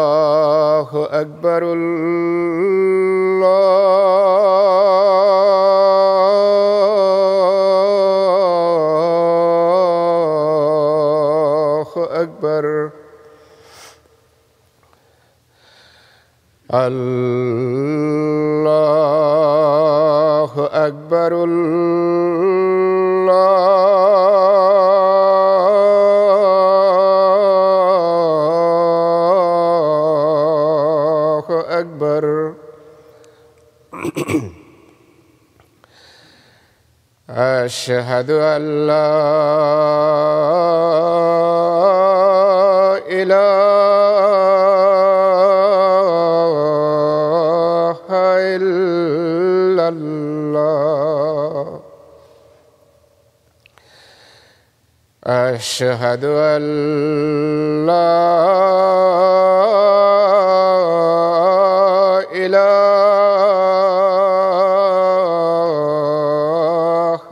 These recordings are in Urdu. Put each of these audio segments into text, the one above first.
الله أكبر الله أكبر الله أكبر الله أكبر أشهد أن لا إله إلا الله أشهد أن لا إله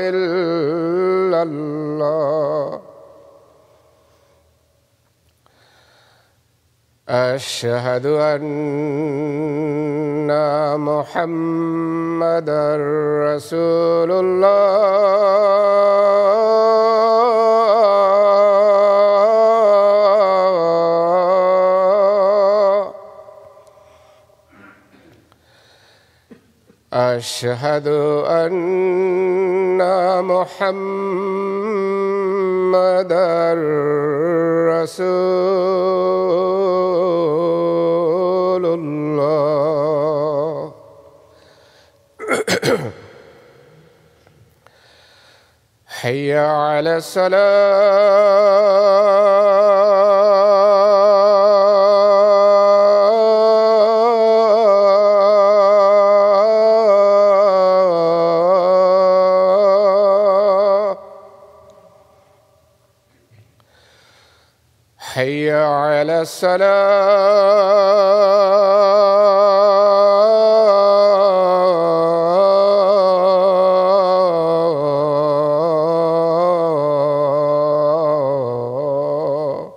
إلا الله أشهد أن محمدًا رسول الله أشهد أن محمدًا رسول الله حي على الصلاة حي على الصلاة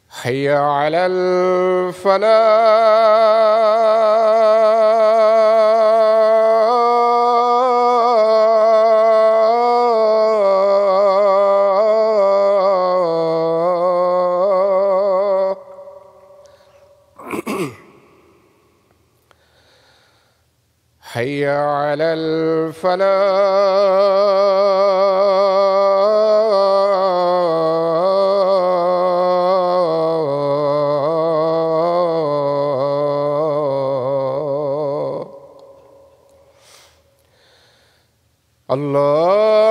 حي على الفلاح حي على الفلاح الله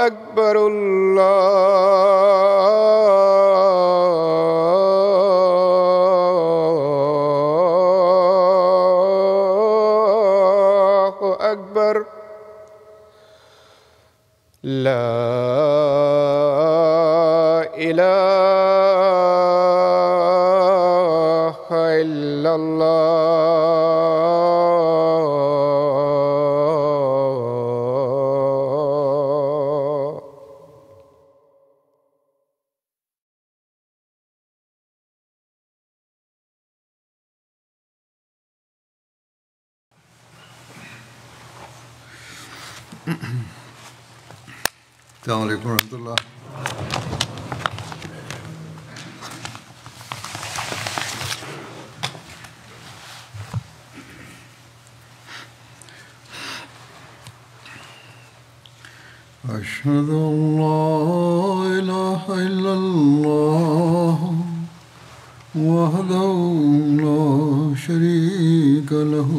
أكبر الله أكبر لا إله إلا الله السلام عليكم ورحمة الله. أشهد أن لا إله إلا الله وحده لا شريك له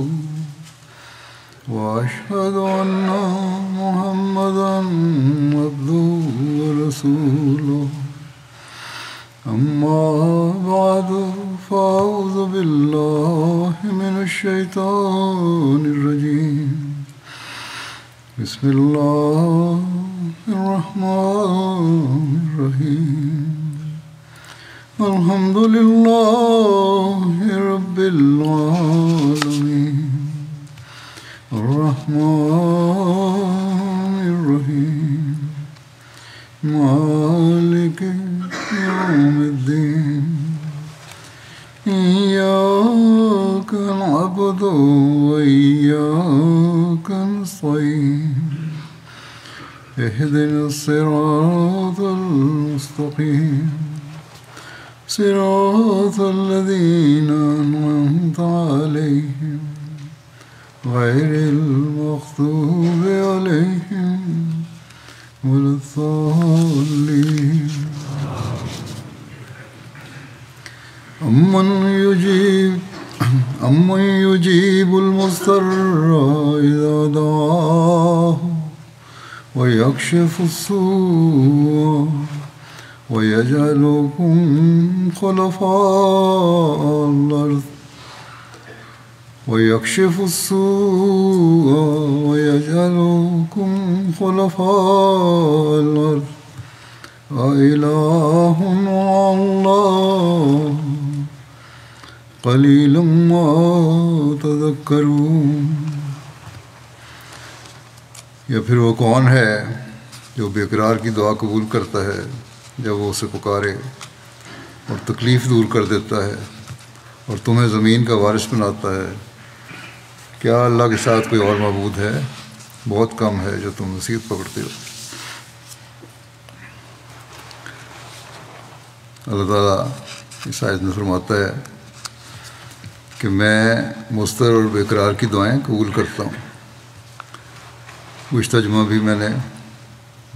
وأشهد أن محمدًا عبده ورسوله أما بعد فأعوذ بالله من الشيطان الرجيم بسم الله الرحمن الرحيم الحمد لله رب العالمين الرحمن الرحيم مالك يوم الدين إياك نعبد وإياك نستعين اهدنا الصراط المستقيم صراط الذين أنعمت عليهم غير المغضوب عليهم ولا الضالين أمن يجيب المضطر إذا دعاه ويكشف السوء ويجعلكم خلفاء الأرض أإله مع الله قليلا ما تذكرون. یا پھر وہ کون ہے جو بے قرار کی دعا قبول کرتا ہے جب وہ اسے پکارے اور تکلیف دور کر دیتا ہے اور تمہیں زمین کا وارث بناتا ہے؟ کیا اللہ کے ساتھ کوئی اور معبود ہے؟ بہت کم ہے جو تم نصیحت پکڑتے ہو۔ اللہ تعالیٰ اس آیت میں فرماتا ہے کہ میں مضطر اور بے قرار کی دعائیں قبول کرتا ہوں۔ گزشتہ جمعہ بھی میں نے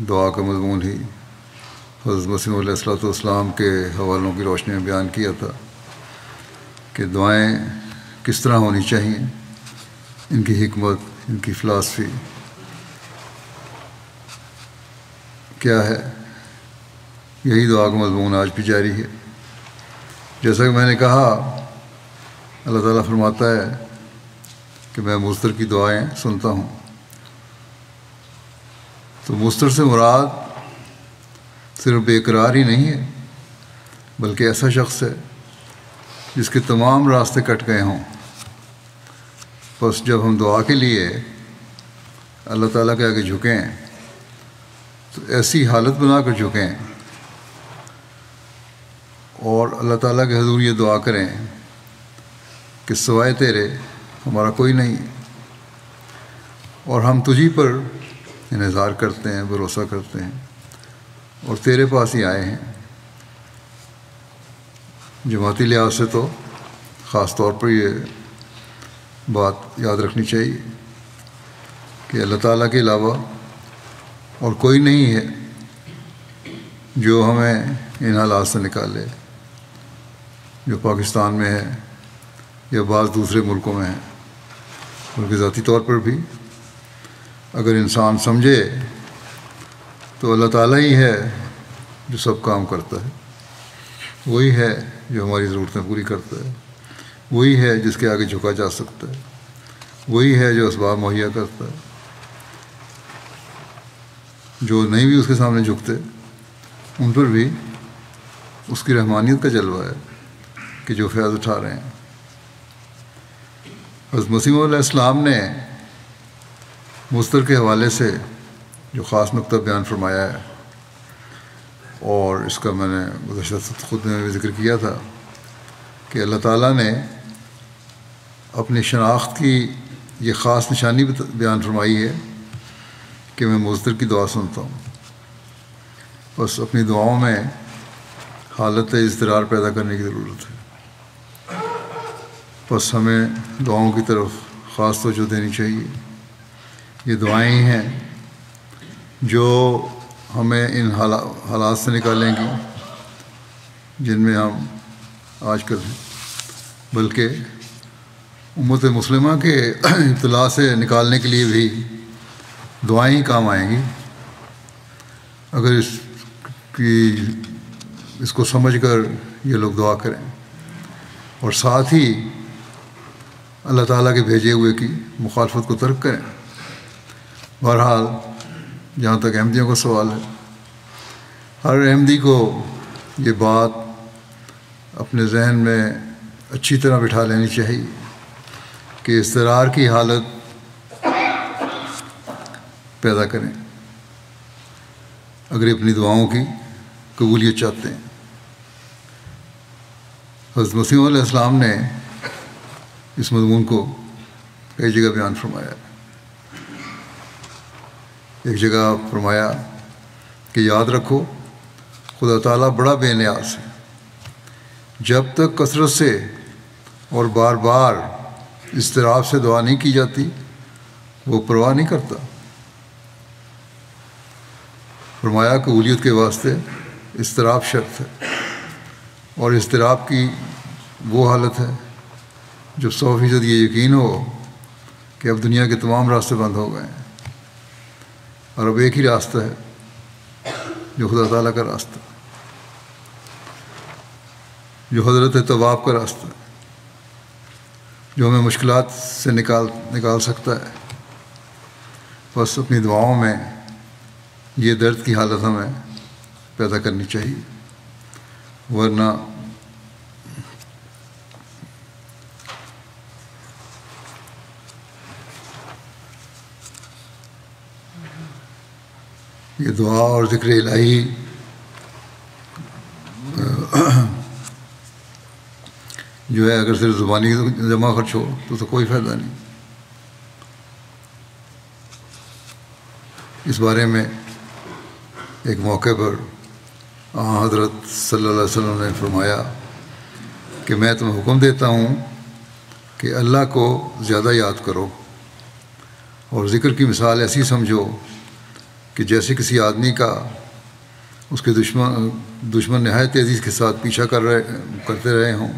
دعا کا مضمون ہی حضرت مسیح علیہ السلام کے حوالوں کی روشنی میں بیان کیا تھا کہ دعائیں کس طرح ہونی چاہیے، ان کی حکمت، ان کی فلاسفی کیا ہے۔ یہی دعا کا مضمون آج بھی جاری ہے۔ جیسا کہ میں نے کہا، اللہ تعالیٰ فرماتا ہے کہ میں مضطر کی دعائیں سنتا ہوں۔ تو مضطر سے مراد صرف بے قرار ہی نہیں ہے، بلکہ ایسا شخص ہے جس کے تمام راستے کٹ گئے ہوں۔ بس جب ہم دعا کے لیے اللہ تعالیٰ کے آگے جھکیں تو ایسی حالت بنا کر جھکیں اور اللہ تعالیٰ کے حضور یہ دعا کریں کہ سوائے تیرے ہمارا کوئی نہیں، اور ہم تجھی پر انحصار کرتے ہیں، بھروسہ کرتے ہیں اور تیرے پاس ہی آئے ہیں۔ جماعتی لحاظ سے تو خاص طور پر یہ بات یاد رکھنی چاہیے کہ اللہ تعالیٰ کے علاوہ اور کوئی نہیں ہے جو ہمیں ان حالات سے نکالے جو پاکستان میں ہے یا بعض دوسرے ملکوں میں ہے۔ بلکہ ذاتی طور پر بھی اگر انسان سمجھے تو اللہ تعالیٰ ہی ہے جو سب کام کرتا ہے، وہی ہے جو ہماری ضرورتیں پوری کرتا ہے، وہی ہے جس کے آگے جھکا جا سکتا ہے، وہی ہے جو اسباب مہیا کرتا ہے۔ جو نہیں بھی اس کے سامنے جھکتے ان پر بھی اس کی رحمانیت کا جلوہ ہے کہ جو فیض اٹھا رہے ہیں۔ حضرت مسیح علیہ السلام نے مضطر کے حوالے سے جو خاص نقطہ بیان فرمایا ہے، اور اس کا میں نے گزشتہ خود میں بھی ذکر کیا تھا کہ اللہ تعالیٰ نے اپنی شناخت کی یہ خاص نشانی بیان فرمائی ہے کہ میں مضطر کی دعا سنتا ہوں۔ بس اپنی دعاؤں میں حالت اضطرار پیدا کرنے کی ضرورت ہے۔ بس ہمیں دعاؤں کی طرف خاص توجہ دینی چاہیے۔ یہ دعائیں ہی ہیں جو ہمیں ان حالات سے نکالیں گی جن میں ہم آج کل ہیں، بلکہ امت مسلمہ کے ابتلا سے نکالنے کے لیے بھی دعائیں ہی کام آئیں گی اگر اس کو سمجھ کر یہ لوگ دعا کریں اور ساتھ ہی اللہ تعالیٰ کے بھیجے ہوئے کی مخالفت کو ترک کریں۔ بہرحال جہاں تک احمدیوں کا سوال ہے، ہر احمدی کو یہ بات اپنے ذہن میں اچھی طرح بٹھا لینی چاہیے کہ اضطرار کی حالت پیدا کریں اگر اپنی دعاؤں کی قبولیت چاہتے ہیں۔ حضرت مسیح علیہ السلام نے اس مضمون کو کئی جگہ بیان فرمایا۔ ایک جگہ فرمایا کہ یاد رکھو خدا تعالیٰ بڑا بے نیاز ہے، جب تک کثرت سے اور بار بار اضطراب سے دعا نہیں کی جاتی وہ پرواہ نہیں کرتا۔ فرمایا قبولیت کے واسطے اضطراب شرط ہے، اور اضطراب کی وہ حالت ہے جب 100% یہ یقین ہو کہ اب دنیا کے تمام راستے بند ہو گئے ہیں اور اب ایک ہی راستہ ہے جو خدا تعالیٰ کا راستہ، جو حضرت طواب کا راستہ، جو ہمیں مشکلات سے نکال سکتا ہے۔ بس اپنی دعاؤں میں یہ درد کی حالت ہمیں پیدا کرنی چاہیے، ورنہ یہ دعا اور ذکر الہی جو ہے اگر صرف زبانی جمع خرچ ہو تو کوئی فائدہ نہیں۔ اس بارے میں ایک موقع پر حضرت صلی اللہ علیہ وسلم نے فرمایا کہ میں تمہیں حکم دیتا ہوں کہ اللہ کو زیادہ یاد کرو، اور ذکر کی مثال ایسی سمجھو کہ جیسے کسی آدمی کا اس کے دشمن نہایت تیزی کے ساتھ پیچھا کر رہے ہوں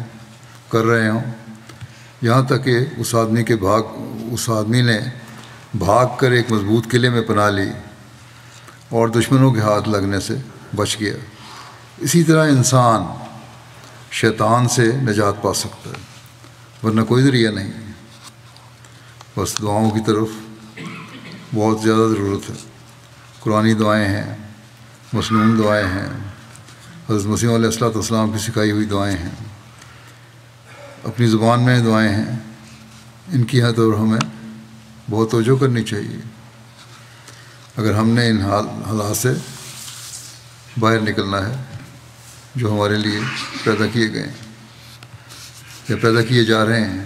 یہاں تک کہ اس آدمی نے بھاگ کر ایک مضبوط قلعے میں پناہ لی اور دشمنوں کے ہاتھ لگنے سے بچ گیا۔ اسی طرح انسان شیطان سے نجات پا سکتا ہے، ورنہ کوئی ذریعہ نہیں۔ بس دعاؤں کی طرف بہت زیادہ ضرورت ہے۔ قرآنی دعائیں ہیں، مسنون دعائیں ہیں، حضرت مسیح علیہ السلام کی سکھائی ہوئی دعائیں ہیں، اپنی زبان میں دعائیں ہیں، ان کی حد اور ہمیں بہت توجہ کرنی چاہیے اگر ہم نے ان حالات سے باہر نکلنا ہے جو ہمارے لیے پیدا کیے گئے ہیں یا پیدا کیے جا رہے ہیں۔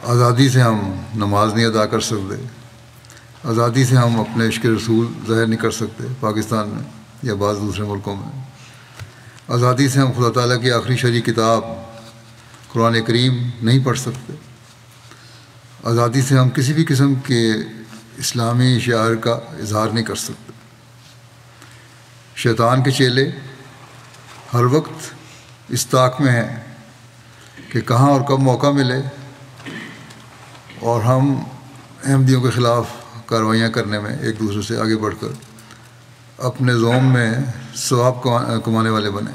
آزادی سے ہم نماز نہیں ادا کر سکتے، آزادی سے ہم اپنے عشق رسول ظاہر نہیں کر سکتے پاکستان میں یا بعض دوسرے ملکوں میں، آزادی سے ہم خدا تعالیٰ کی آخری شرعی کتاب قرآن کریم نہیں پڑھ سکتے، آزادی سے ہم کسی بھی قسم کے اسلامی شعائر کا اظہار نہیں کر سکتے۔ شیطان کے چیلے ہر وقت اس طاق میں ہیں کہ کہاں اور کب موقع ملے اور ہم احمدیوں کے خلاف کارروائیاں کرنے میں ایک دوسرے سے آگے بڑھ کر اپنے زوم میں ثواب کمانے والے بنیں۔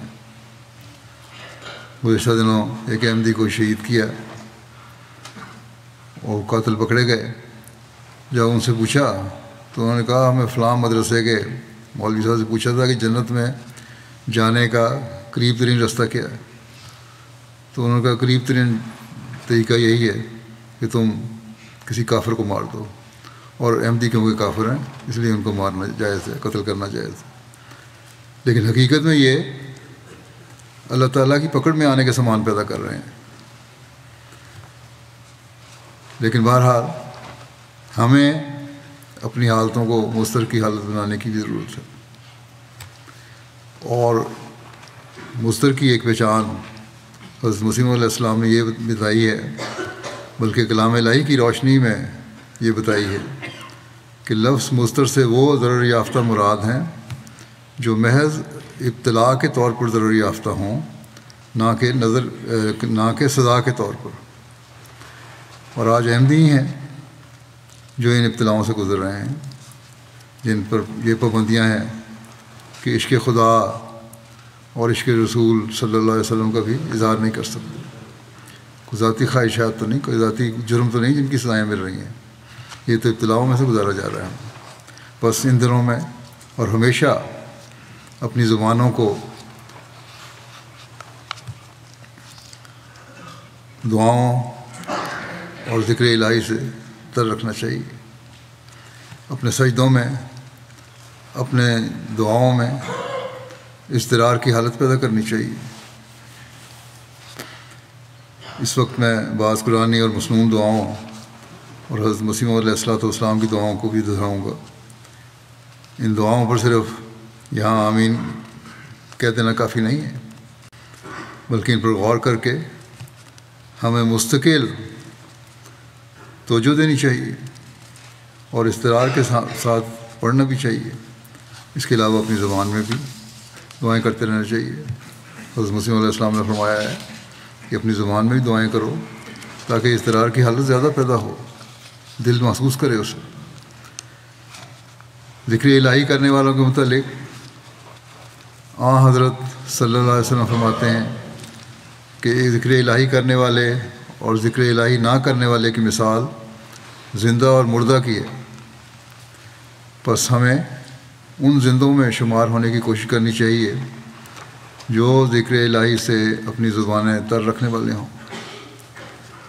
گزشتہ دنوں ایک احمدی کو شہید کیا اور قاتل پکڑے گئے۔ جب ان سے پوچھا تو انہوں نے کہا ہمیں فلاں مدرسے کے مولوی صاحب سے پوچھا تھا کہ جنت میں جانے کا قریب ترین راستہ کیا ہے، تو انہوں نے کہا قریب ترین طریقہ یہی ہے کہ تم کسی کافر کو مار دو، اور احمدی کیونکہ کافر ہیں اس لیے ان کو مارنا جائز ہے، قتل کرنا جائز ہے۔ لیکن حقیقت میں یہ اللہ تعالیٰ کی پکڑ میں آنے کے سامان پیدا کر رہے ہیں۔ لیکن بہرحال ہمیں اپنی حالتوں کو مستر کی حالت بنانے کی بھی ضرورت ہے، اور مستر کی ایک پہچان حضرت مسیح علیہ السلام نے یہ بتائی ہے، بلکہ کلام الہی کی روشنی میں یہ بتائی ہے کہ لفظ مستر سے وہ ضرر یافتہ مراد ہیں جو محض ابتلاء کے طور پر ضرر یافتہ ہوں، نہ کہ سزا کے طور پر۔ اور آج احمدی ہیں جو ان ابتلاؤں سے گزر رہے ہیں، جن پر یہ پابندیاں ہیں کہ عشق خدا اور عشق رسول صلی اللہ علیہ وسلم کا بھی اظہار نہیں کر سکتے۔ کوئی ذاتی خواہشات تو نہیں، کوئی ذاتی جرم تو نہیں جن کی سزائیں مل رہی ہیں، یہ تو ابتلاؤں میں سے گزارا جا رہا ہے. بس ان دنوں میں اور ہمیشہ اپنی زبانوں کو دعاؤں اور ذکر الہی سے تر رکھنا چاہیے. اپنے سجدوں میں، اپنے دعاؤں میں اضطرار کی حالت پیدا کرنی چاہیے. اس وقت میں بعض قرآنی اور مسنون دعاؤں اور حضرت مسیح علیہ الصلوۃ والسلام کی دعاؤں کو بھی دہراؤں گا. ان دعاؤں پر صرف یہاں آمین کہہ دینا کافی نہیں ہے، بلکہ ان پر غور کر کے ہمیں مستقل توجہ دینی چاہیے اور اضطرار کے ساتھ پڑھنا بھی چاہیے. اس کے علاوہ اپنی زبان میں بھی دعائیں کرتے رہنا چاہیے. حضرت مسیح علیہ السلام نے فرمایا ہے کہ اپنی زبان میں بھی دعائیں کرو تاکہ اضطرار کی حالت زیادہ پیدا ہو، دل محسوس کرے اسے. ذکر الہی کرنے والوں کے متعلق حضرت صلی اللہ علیہ وسلم فرماتے ہیں کہ ذکر الہی کرنے والے اور ذکر الہی نہ کرنے والے کی مثال زندہ اور مردہ کی ہے. پس ہمیں ان زندوں میں شمار ہونے کی کوشش کرنی چاہیے جو ذکر الہی سے اپنی زبانیں تر رکھنے والے ہوں.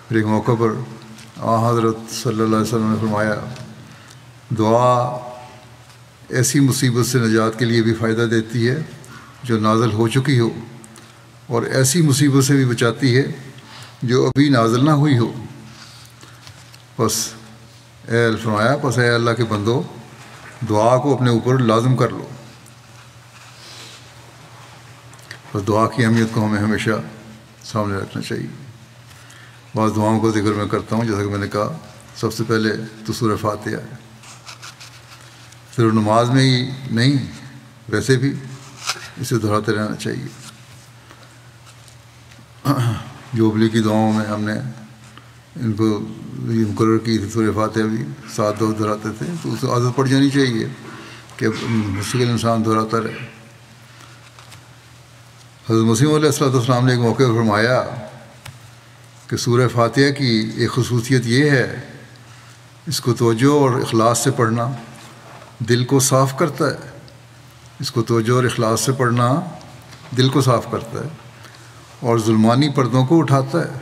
پھر ایک موقع پر حضرت صلی اللہ علیہ وسلم نے فرمایا، دعا ایسی مصیبت سے نجات کے لیے بھی فائدہ دیتی ہے جو نازل ہو چکی ہو، اور ایسی مصیبت سے بھی بچاتی ہے جو ابھی نازل نہ ہوئی ہو. پس اے اللہ کے بندو، دعا کو اپنے اوپر لازم کر لو. بس دعا کی اہمیت کو ہمیں ہمیشہ سامنے رکھنا چاہیے. بعض دعاؤں کو ذکر میں کرتا ہوں، جیسا کہ میں نے کہا سب سے پہلے تو سورہ فاتحہ ہے. صرف نماز میں ہی نہیں، ویسے بھی اسے دہراتے رہنا چاہیے. جوبلی کی دعاؤں میں ہم نے ان کو مقرر کی تھی، سورہ فاتحہ بھی 7 دفعہ دہراتے تھے، تو اسے عادت پڑ جانی چاہیے کہ مستقل انسان دہراتا رہے. حضرت مسیح علیہ السلام نے ایک موقع پر فرمایا کہ سورہ فاتحہ کی ایک خصوصیت یہ ہے، اس کو توجہ اور اخلاص سے پڑھنا دل کو صاف کرتا ہے. اس کو توجہ اور اخلاص سے پڑھنا دل کو صاف کرتا ہے اور ظلمانی پردوں کو اٹھاتا ہے،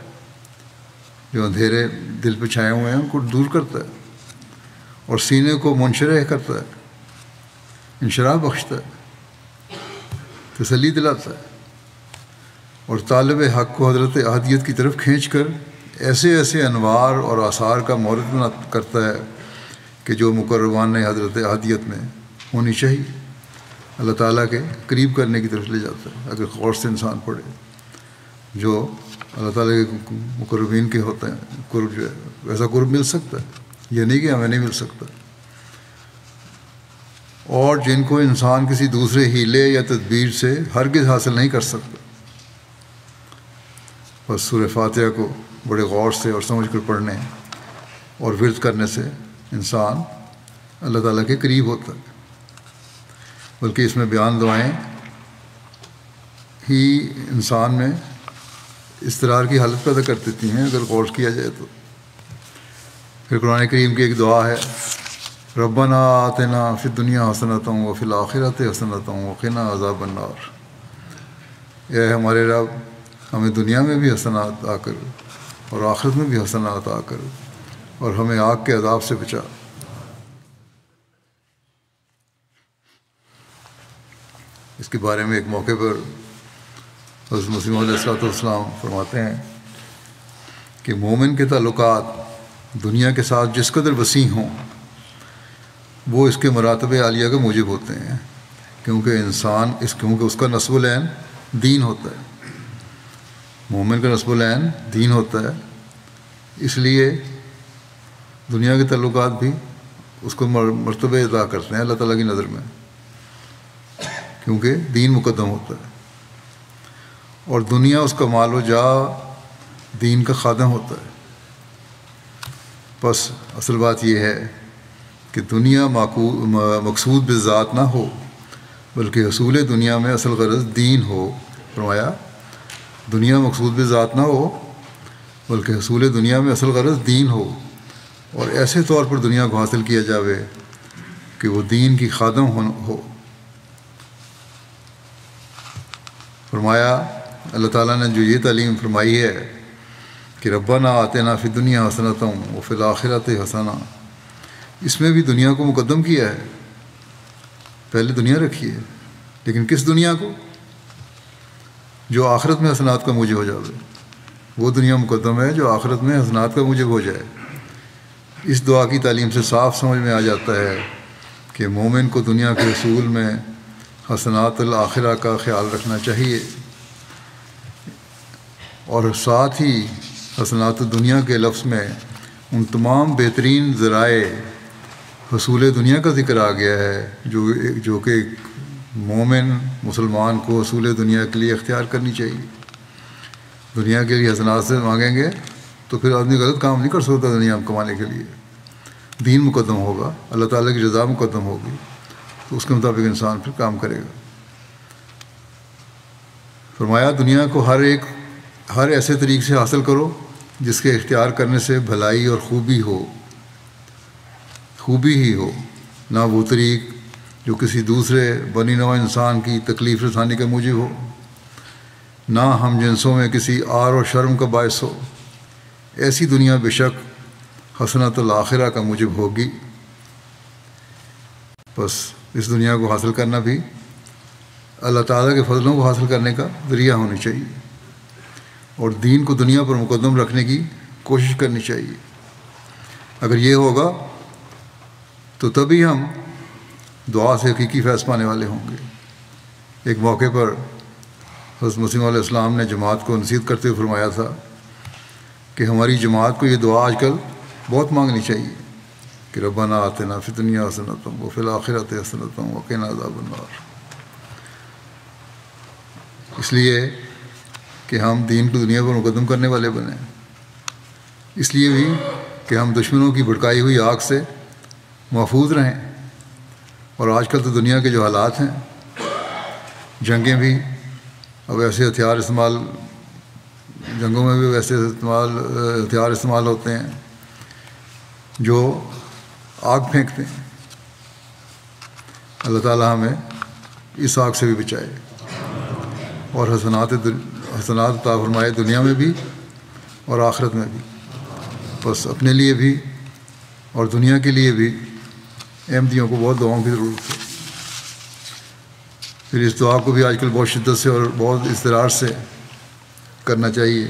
جو اندھیرے دل پہ چھائے ہوئے ہیں ان کو دور کرتا ہے، اور سینے کو منشرح کرتا ہے، انشراح بخشتا ہے، تسلی دلاتا ہے، اور طالب حق کو حضرت احدیت کی طرف کھینچ کر ایسے ایسے انوار اور آثار کا مورد بنا کرتا ہے کہ جو مقربان حضرت احدیت میں ہونی چاہیے، اللہ تعالیٰ کے قریب کرنے کی طرف لے جاتا ہے. اگر غور سے انسان پڑھے جو اللہ تعالیٰ کے مقربین کے ہوتے ہیں، قرب جو ہے ویسا قرب مل سکتا ہے، یہ نہیں کہ ہمیں نہیں مل سکتا، اور جن کو انسان کسی دوسرے ہیلے یا تدبیر سے ہرگز حاصل نہیں کر سکتا. بس سورہ فاتحہ کو بڑے غور سے اور سمجھ کر پڑھنے اور ورد کرنے سے انسان اللہ تعالیٰ کے قریب ہوتا ہے. بلکہ اس میں بیان دعائیں ہی انسان میں اضطرار کی حالت پیدا کر دیتی ہیں اگر غور کیا جائے تو. پھر قرآن کریم کی ایک دعا ہے، ربنا آتنا فی الدنیا حسنۃ وفی الآخرۃ حسنۃ وقنا عذاب النار. اے ہمارے رب، ہمیں دنیا میں بھی حسنات عطا کر اور آخرت میں بھی حسنات عطا کر، اور ہمیں آگ کے عذاب سے بچا. اس کے بارے میں ایک موقع پر حضرت مسیح علیہ السلام فرماتے ہیں کہ مومن کے تعلقات دنیا کے ساتھ جس قدر وسیع ہوں وہ اس کے مراتب عالیہ کے موجب ہوتے ہیں، کیونکہ اس کا نصب العین دین ہوتا ہے. مومن کا نصب العین دین ہوتا ہے، اس لیے دنیا کے تعلقات بھی اس کو مرتبہ ادا کرتے ہیں اللہ تعالیٰ کی نظر میں، کیونکہ دین مقدم ہوتا ہے، اور دنیا اس کا مال و جا دین کا خادم ہوتا ہے. بس اصل بات یہ ہے کہ دنیا مقصود بذات نہ ہو، بلکہ حصول دنیا میں اصل غرض دین ہو. فرمایا دنیا مقصود بذات نہ ہو بلکہ حصول دنیا میں اصل غرض دین ہو، اور ایسے طور پر دنیا کو حاصل کیا جاوے کہ وہ دین کی خادم ہو۔ فرمایا اللہ تعالیٰ نے جو یہ تعلیم فرمائی ہے کہ ربنا آتنا فی الدنیا حسنۃ وفی الآخرۃ حسنہ، اس میں بھی دنیا کو مقدم کیا ہے، پہلے دنیا رکھی ہے، لیکن کس دنیا کو؟ جو آخرت میں حسنات کا موجب ہو جائے، وہ دنیا مقدم ہے جو آخرت میں حسنات کا موجب ہو جائے۔ اس دعا کی تعلیم سے صاف سمجھ میں آ جاتا ہے کہ مومن کو دنیا کے حصول میں حسنات الآخرہ کا خیال رکھنا چاہیے، اور ساتھ ہی حسنات دنیا کے لفظ میں ان تمام بہترین ذرائع حصول دنیا کا ذکر آ گیا ہے جو کہ مومن مسلمان کو حصول دنیا کے لیے اختیار کرنی چاہیے۔ دنیا کے لیے حسنات سے مانگیں گے تو پھر آدمی غلط کام نہیں کر سکتا۔ دنیا کمانے کے لیے دین مقدم ہوگا، اللہ تعالیٰ کی رضا مقدم ہوگی، تو اس کے مطابق انسان پھر کام کرے گا۔ فرمایا دنیا کو ہر ایسے طریق سے حاصل کرو جس کے اختیار کرنے سے بھلائی اور خوبی ہی ہو، نہ وہ طریق جو کسی دوسرے بنی نوع انسان کی تکلیف رسانی کا موجب ہو، نہ ہم جنسوں میں کسی عار و شرم کا باعث ہو۔ ایسی دنیا بے شک حسنۃ الآخرہ کا موجب ہوگی۔ بس اس دنیا کو حاصل کرنا بھی اللہ تعالیٰ کے فضلوں کو حاصل کرنے کا ذریعہ ہونی چاہیے، اور دین کو دنیا پر مقدم رکھنے کی کوشش کرنی چاہیے۔ اگر یہ ہوگا تو تبھی ہم دعا سے حقیقی فیض پانے والے ہوں گے۔ ایک موقع پر حضرت مسیح علیہ السلام نے جماعت کو نصیحت کرتے ہوئے فرمایا تھا کہ ہماری جماعت کو یہ دعا آج کل بہت مانگنی چاہیے کہ ربنا آتنا فی الدنیا حسنۃ وفی الآخرۃ حسنۃ وقنا عذاب النار، اس لیے کہ ہم دین کو دنیا پر مقدم کرنے والے بنیں، اس لیے بھی کہ ہم دشمنوں کی بھڑکائی ہوئی آگ سے محفوظ رہیں۔ اور آج کل تو دنیا کے جو حالات ہیں، جنگیں بھی اب ایسے جنگوں میں بھی ویسے ہتھیار استعمال ہوتے ہیں جو آگ پھینکتے ہیں۔ اللہ تعالیٰ ہمیں اس آگ سے بھی بچائے اور حسنات عطا فرمائے دنیا میں بھی اور آخرت میں بھی۔ بس اپنے لیے بھی اور دنیا کے لیے بھی احمدیوں کو بہت دعاؤں کی ضرورت ہے۔ پھر اس دعا کو بھی آج کل بہت شدت سے اور بہت اضطرار سے کرنا چاہیے۔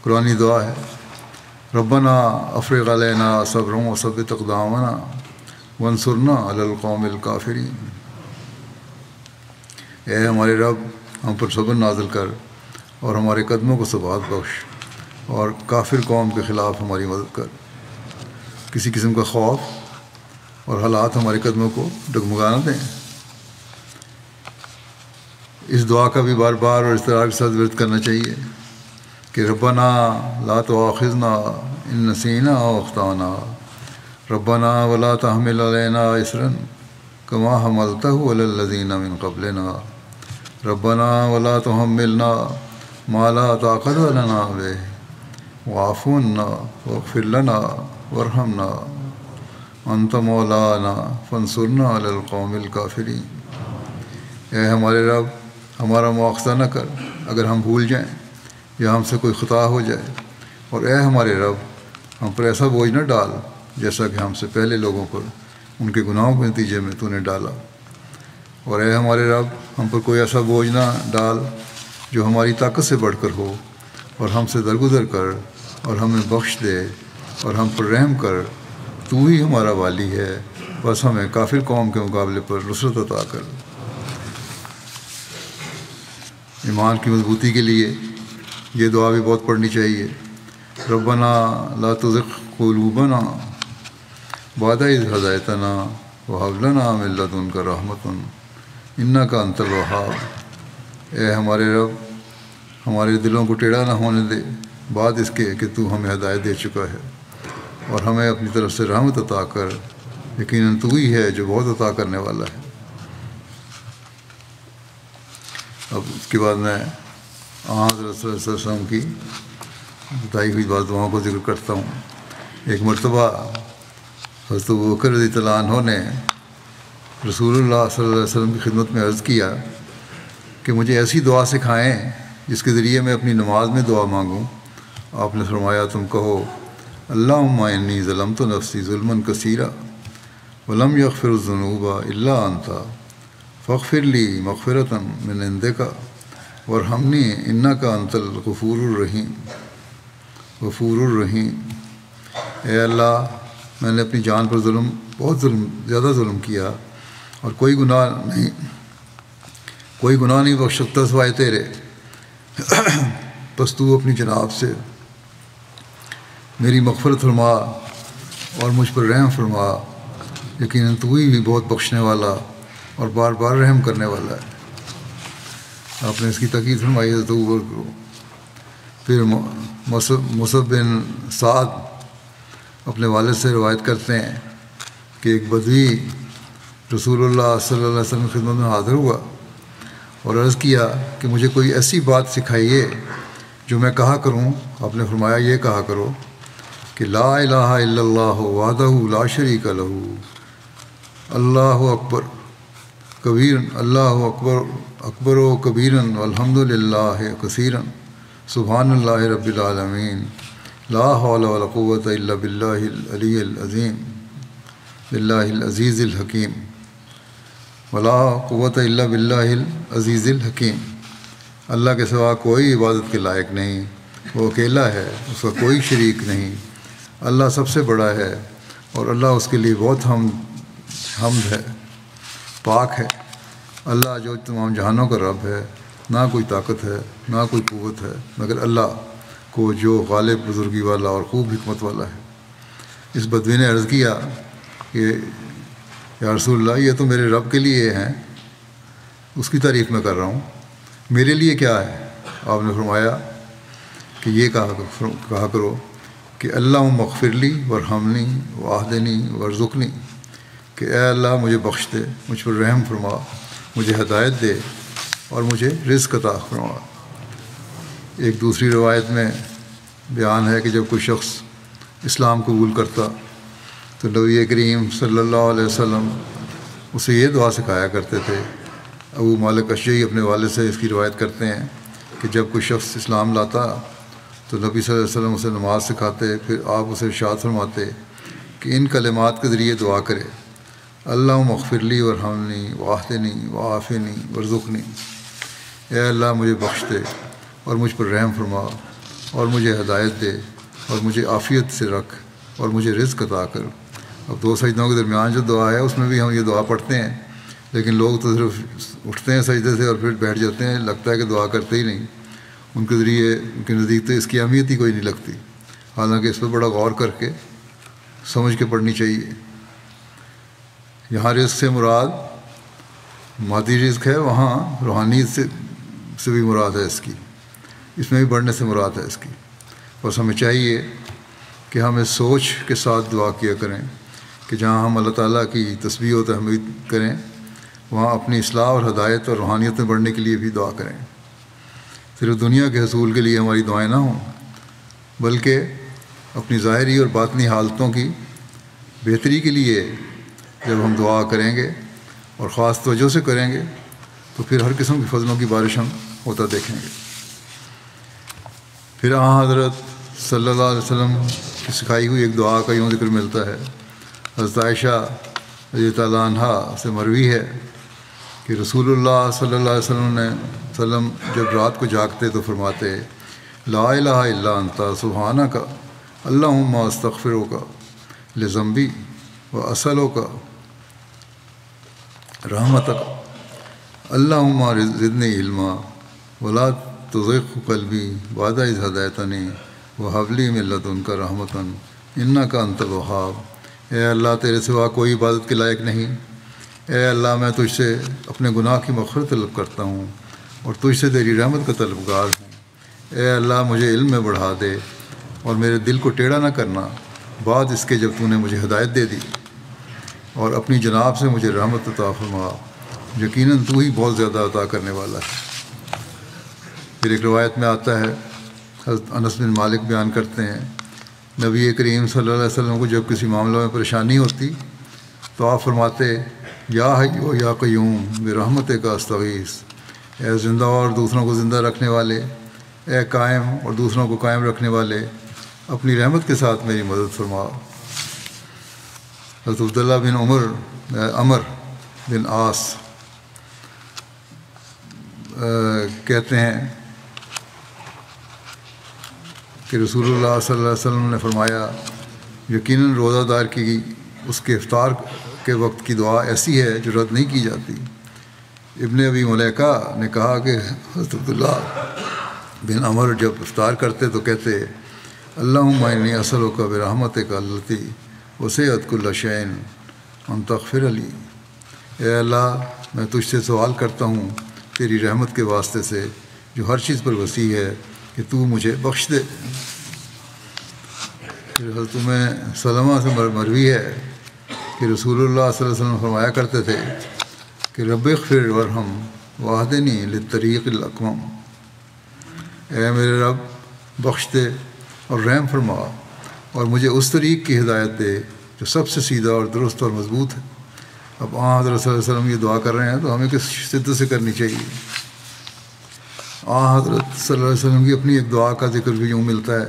قرآنی دعا ہے، ربنا افرغ علینا صبرا وثبت اقدامنا وانصرنا علی القوم الکافرین۔ اے ہمارے رب، ہم پر صبر نازل کر اور ہمارے قدموں کو ثبات بخش، اور کافر قوم کے خلاف ہماری مدد کر۔ کسی قسم کا خوف اور حالات ہمارے قدموں کو ڈگمگا نہ دیں۔ اس دعا کا بھی بار بار اور اضطرار کے ساتھ ورد کرنا چاہیے کہ ربنا لا تؤاخذنا ان نسینا او اخطانا، ربنا ولا تحمل علینا اصرا کما حملتہ علی الذین من قبلنا، ربنا ولا تحملنا ما لا طاقت لنا بہ واعف عنا واغفر لنا وارحمنا انت مولانا فانصرنا علی القوم الکافرین۔ اے ہمارے رب، ہمارا مواخذہ نہ کر اگر ہم بھول جائیں یا ہم سے کوئی خطا ہو جائے، اور اے ہمارے رب، ہم پر ایسا بوجھ نہ ڈال جیسا کہ ہم سے پہلے لوگوں پر ان کے گناہوں کے نتیجے میں تو نے ڈالا، اور اے ہمارے رب، ہم پر کوئی ایسا بوجھ نہ ڈال جو ہماری طاقت سے بڑھ کر ہو، اور ہم سے درگزر کر اور ہمیں بخش دے اور ہم پر رحم کر، تو ہی ہمارا والی ہے، بس ہمیں کافر قوم کے مقابلے پر نصرت عطا کر۔ ایمان کی مضبوطی کے لیے یہ دعا بھی بہت پڑھنی چاہیے، ربنا لا تزغ قلوبنا بعد اذ ہدیتنا وہب لنا من لدنک رحمۃ انک انت الوہاب۔ اے ہمارے رب، ہمارے دلوں کو ٹیڑھا نہ ہونے دے بعد اس کے کہ تو ہمیں ہدایت دے چکا ہے، اور ہمیں اپنی طرف سے رحمت عطا کر، یقیناً تو ہی ہے جو بہت عطا کرنے والا ہے۔ اب اس کے بعد میں حضرت صلی اللہ علیہ وسلم کی بتائی ہوئی بعض دعاؤں کو ذکر کرتا ہوں۔ ایک مرتبہ حضرت ابوبکر رضی اللہ عنہ نے رسول اللہ صلی اللہ علیہ وسلم کی خدمت میں عرض کیا کہ مجھے ایسی دعا سکھائیں جس کے ذریعے میں اپنی نماز میں دعا مانگوں۔ آپ نے فرمایا تم کہو اللہم انی ظلمت نفسی ظلما کثیرا ولم یغفر الذنوب الا انت فاغفر لی مغفرۃ من عندک وارحمنی انک انت الغفور الرحیم۔ غفور الرحیم، اے اللہ میں نے اپنی جان پر بہت زیادہ ظلم کیا اور کوئی گناہ نہیں بخش سکتا سوائے تیرے، بس تو اپنی جناب سے میری مغفرت فرما اور مجھ پر رحم فرما، یقیناً تو ہی بھی بہت بخشنے والا اور بار بار رحم کرنے والا ہے۔ آپ نے اس کی تاکید فرمائی حضرت ابوبکر کو۔ پھر مصعب بن سعد اپنے والد سے روایت کرتے ہیں کہ ایک بدوی رسول اللہ صلی اللہ علیہ وسلم کی خدمت میں حاضر ہوا اور عرض کیا کہ مجھے کوئی ایسی بات سکھائیے جو میں کہا کروں۔ آپ نے فرمایا یہ کہا کرو کہ لا الہ الا اللہ وحدہ لا شریک لہ اللہ اکبر کبیر اللہ اکبر و کبیرن والحمد للہ کثیرن سبحان اللہ رب العالمین لا حول ولا قوۃ الا باللہ العلی العظیم باللہ العزیز الحکیم ولا قوۃ الا باللہ العزیز الحکیم۔ اللہ کے سوا کوئی عبادت کے لائق نہیں، وہ اکیلا ہے، اس کا کوئی شریک نہیں، اللہ سب سے بڑا ہے اور اللہ اس کے لیے بہت حمد ہے، پاک ہے۔ اللہ جو تمام جہانوں کا رب ہے، نہ کوئی طاقت ہے نہ کوئی قوت ہے مگر اللہ کو جو غالب بزرگی والا اور خوب حکمت والا ہے۔ اس بدوی نے عرض کیا کہ یا رسول اللہ یہ تو میرے رب کے لیے ہیں، اس کی تعریف میں کر رہا ہوں، میرے لیے کیا ہے؟ آپ نے فرمایا کہ یہ کہا کرو کہ اللہم اغفر لی وارحمنی واہدنی وارزقنی، کہ اے اللہ مجھے بخش دے، مجھ پر رحم فرما، مجھے ہدایت دے اور مجھے رزق عطا فرما۔ ایک دوسری روایت میں بیان ہے کہ جب کوئی شخص اسلام قبول کرتا تو نبی کریم صلی اللہ علیہ وسلم اسے یہ دعا سکھایا کرتے تھے۔ ابو مالک اشجعی اپنے والد سے اس کی روایت کرتے ہیں کہ جب کوئی شخص اسلام لاتا تو نبی صلی اللہ علیہ وسلم اسے نماز سکھاتے، پھر آپ اسے ارشاد فرماتے کہ ان کلمات کے ذریعے دعا کرے اللہم اغفر لی وارحمنی واہدنی وعافنی وارزقنی، اے اللہ مجھے بخش دے اور مجھ پر رحم فرما اور مجھے ہدایت دے اور مجھے عافیت سے رکھ اور مجھے رزق عطا کر۔ اب دو سجدوں کے درمیان جو دعا ہے اس میں بھی ہم یہ دعا پڑھتے ہیں، لیکن لوگ تو صرف اٹھتے ہیں سجدے سے اور پھر بیٹھ جاتے ہیں، لگتا ہے کہ دعا کرتے ہی نہیں۔ ان کے ذریعے ان کے نزدیک تو اس کی اہمیت ہی کوئی نہیں لگتی، حالانکہ اس پہ بڑا غور کر کے سمجھ کے پڑھنی چاہیے۔ یہاں رزق سے مراد مادی رزق ہے، وہاں روحانیت سے بھی مراد ہے، اس میں بھی بڑھنے سے مراد ہے اس کی۔ بس ہمیں چاہیے کہ ہم اس سوچ کے ساتھ دعا کیا کریں کہ جہاں ہم اللہ تعالیٰ کی تسبیح و تحمید کریں وہاں اپنی اصلاح اور ہدایت اور روحانیت میں بڑھنے کے لیے بھی دعا کریں۔ صرف دنیا کے حصول کے لیے ہماری دعائیں نہ ہوں، بلکہ اپنی ظاہری اور باطنی حالتوں کی بہتری کے لیے جب ہم دعا کریں گے اور خاص توجہ سے کریں گے تو پھر ہر قسم کی فضلوں کی بارش ہم ہوتا دیکھیں گے۔ پھر حضرت صلی اللہ علیہ وسلم کی سکھائی ہوئی ایک دعا کا یوں ذکر ملتا ہے۔ حضرت عائشہ رضی اللہ عنہا سے مروی ہے کہ رسول اللہ صلی اللہ علیہ وسلم جب رات کو جاگتے تو فرماتے لا الہ الا انت سبحانک اللہم استغفرک لذنبی واسألک رحمتک اللہم زدنی علما ولا تزغ قلبی بعد اذ ہدیتنی وہب لی من لدنک رحمتا انک انت الوہاب۔ اے اللہ تیرے سوا کوئی عبادت کے لائق نہیں، اے اللہ میں تجھ سے اپنے گناہ کی مغفرت طلب کرتا ہوں اور تجھ سے تیری رحمت کا طلبگار ہوں۔ اے اللہ مجھے علم میں بڑھا دے اور میرے دل کو ٹیڑھا نہ کرنا بعد اس کے جب تو نے مجھے ہدایت دے دی، اور اپنی جناب سے مجھے رحمت عطا فرما، یقیناً تو ہی بہت زیادہ عطا کرنے والا ہے۔ پھر ایک روایت میں آتا ہے، حضرت انس بن مالک بیان کرتے ہیں نبی کریم صلی اللہ علیہ وسلم کو جب کسی معاملے میں پریشانی ہوتی تو آپ فرماتے یا حیو یا قیوم برحمت کا استغیث، اے زندہ اور دوسروں کو زندہ رکھنے والے، اے قائم اور دوسروں کو قائم رکھنے والے، اپنی رحمت کے ساتھ میری مدد فرما۔ حضرت عبداللہ بن عمر بن عاص کہتے ہیں کہ رسول اللہ صلی اللہ علیہ وسلم نے فرمایا یقیناً روزہ دار کی اس کے افطار کے وقت کی دعا ایسی ہے جو رد نہیں کی جاتی۔ ابن ابی ملیکہ نے کہا کہ حضرت عبداللہ بن عمر جب افطار کرتے تو کہتے اللہم انی اسألک برحمتک التی وسعت کل شیء ان تغفر لی، اے اللہ میں تجھ سے سوال کرتا ہوں تیری رحمت کے واسطے سے جو ہر چیز پر وسیع ہے کہ تو مجھے بخش دے۔ پھر حضرت سلمہ سے مروی ہے کہ رسول اللہ صلی اللہ علیہ وسلم فرمایا کرتے تھے کہ رب اغفر ورحم واہدنی للطریق الاقوم، اے میرے رب بخش دے اور رحم فرما اور مجھے اس طریق کی ہدایت دے جو سب سے سیدھا اور درست اور مضبوط ہے۔ اب حضرت صلی اللہ علیہ وسلم یہ دعا کر رہے ہیں تو ہمیں کس شدت سے کرنی چاہیے۔ حضرت صلی اللہ علیہ وسلم کی اپنی ایک دعا کا ذکر بھی یوں ملتا ہے۔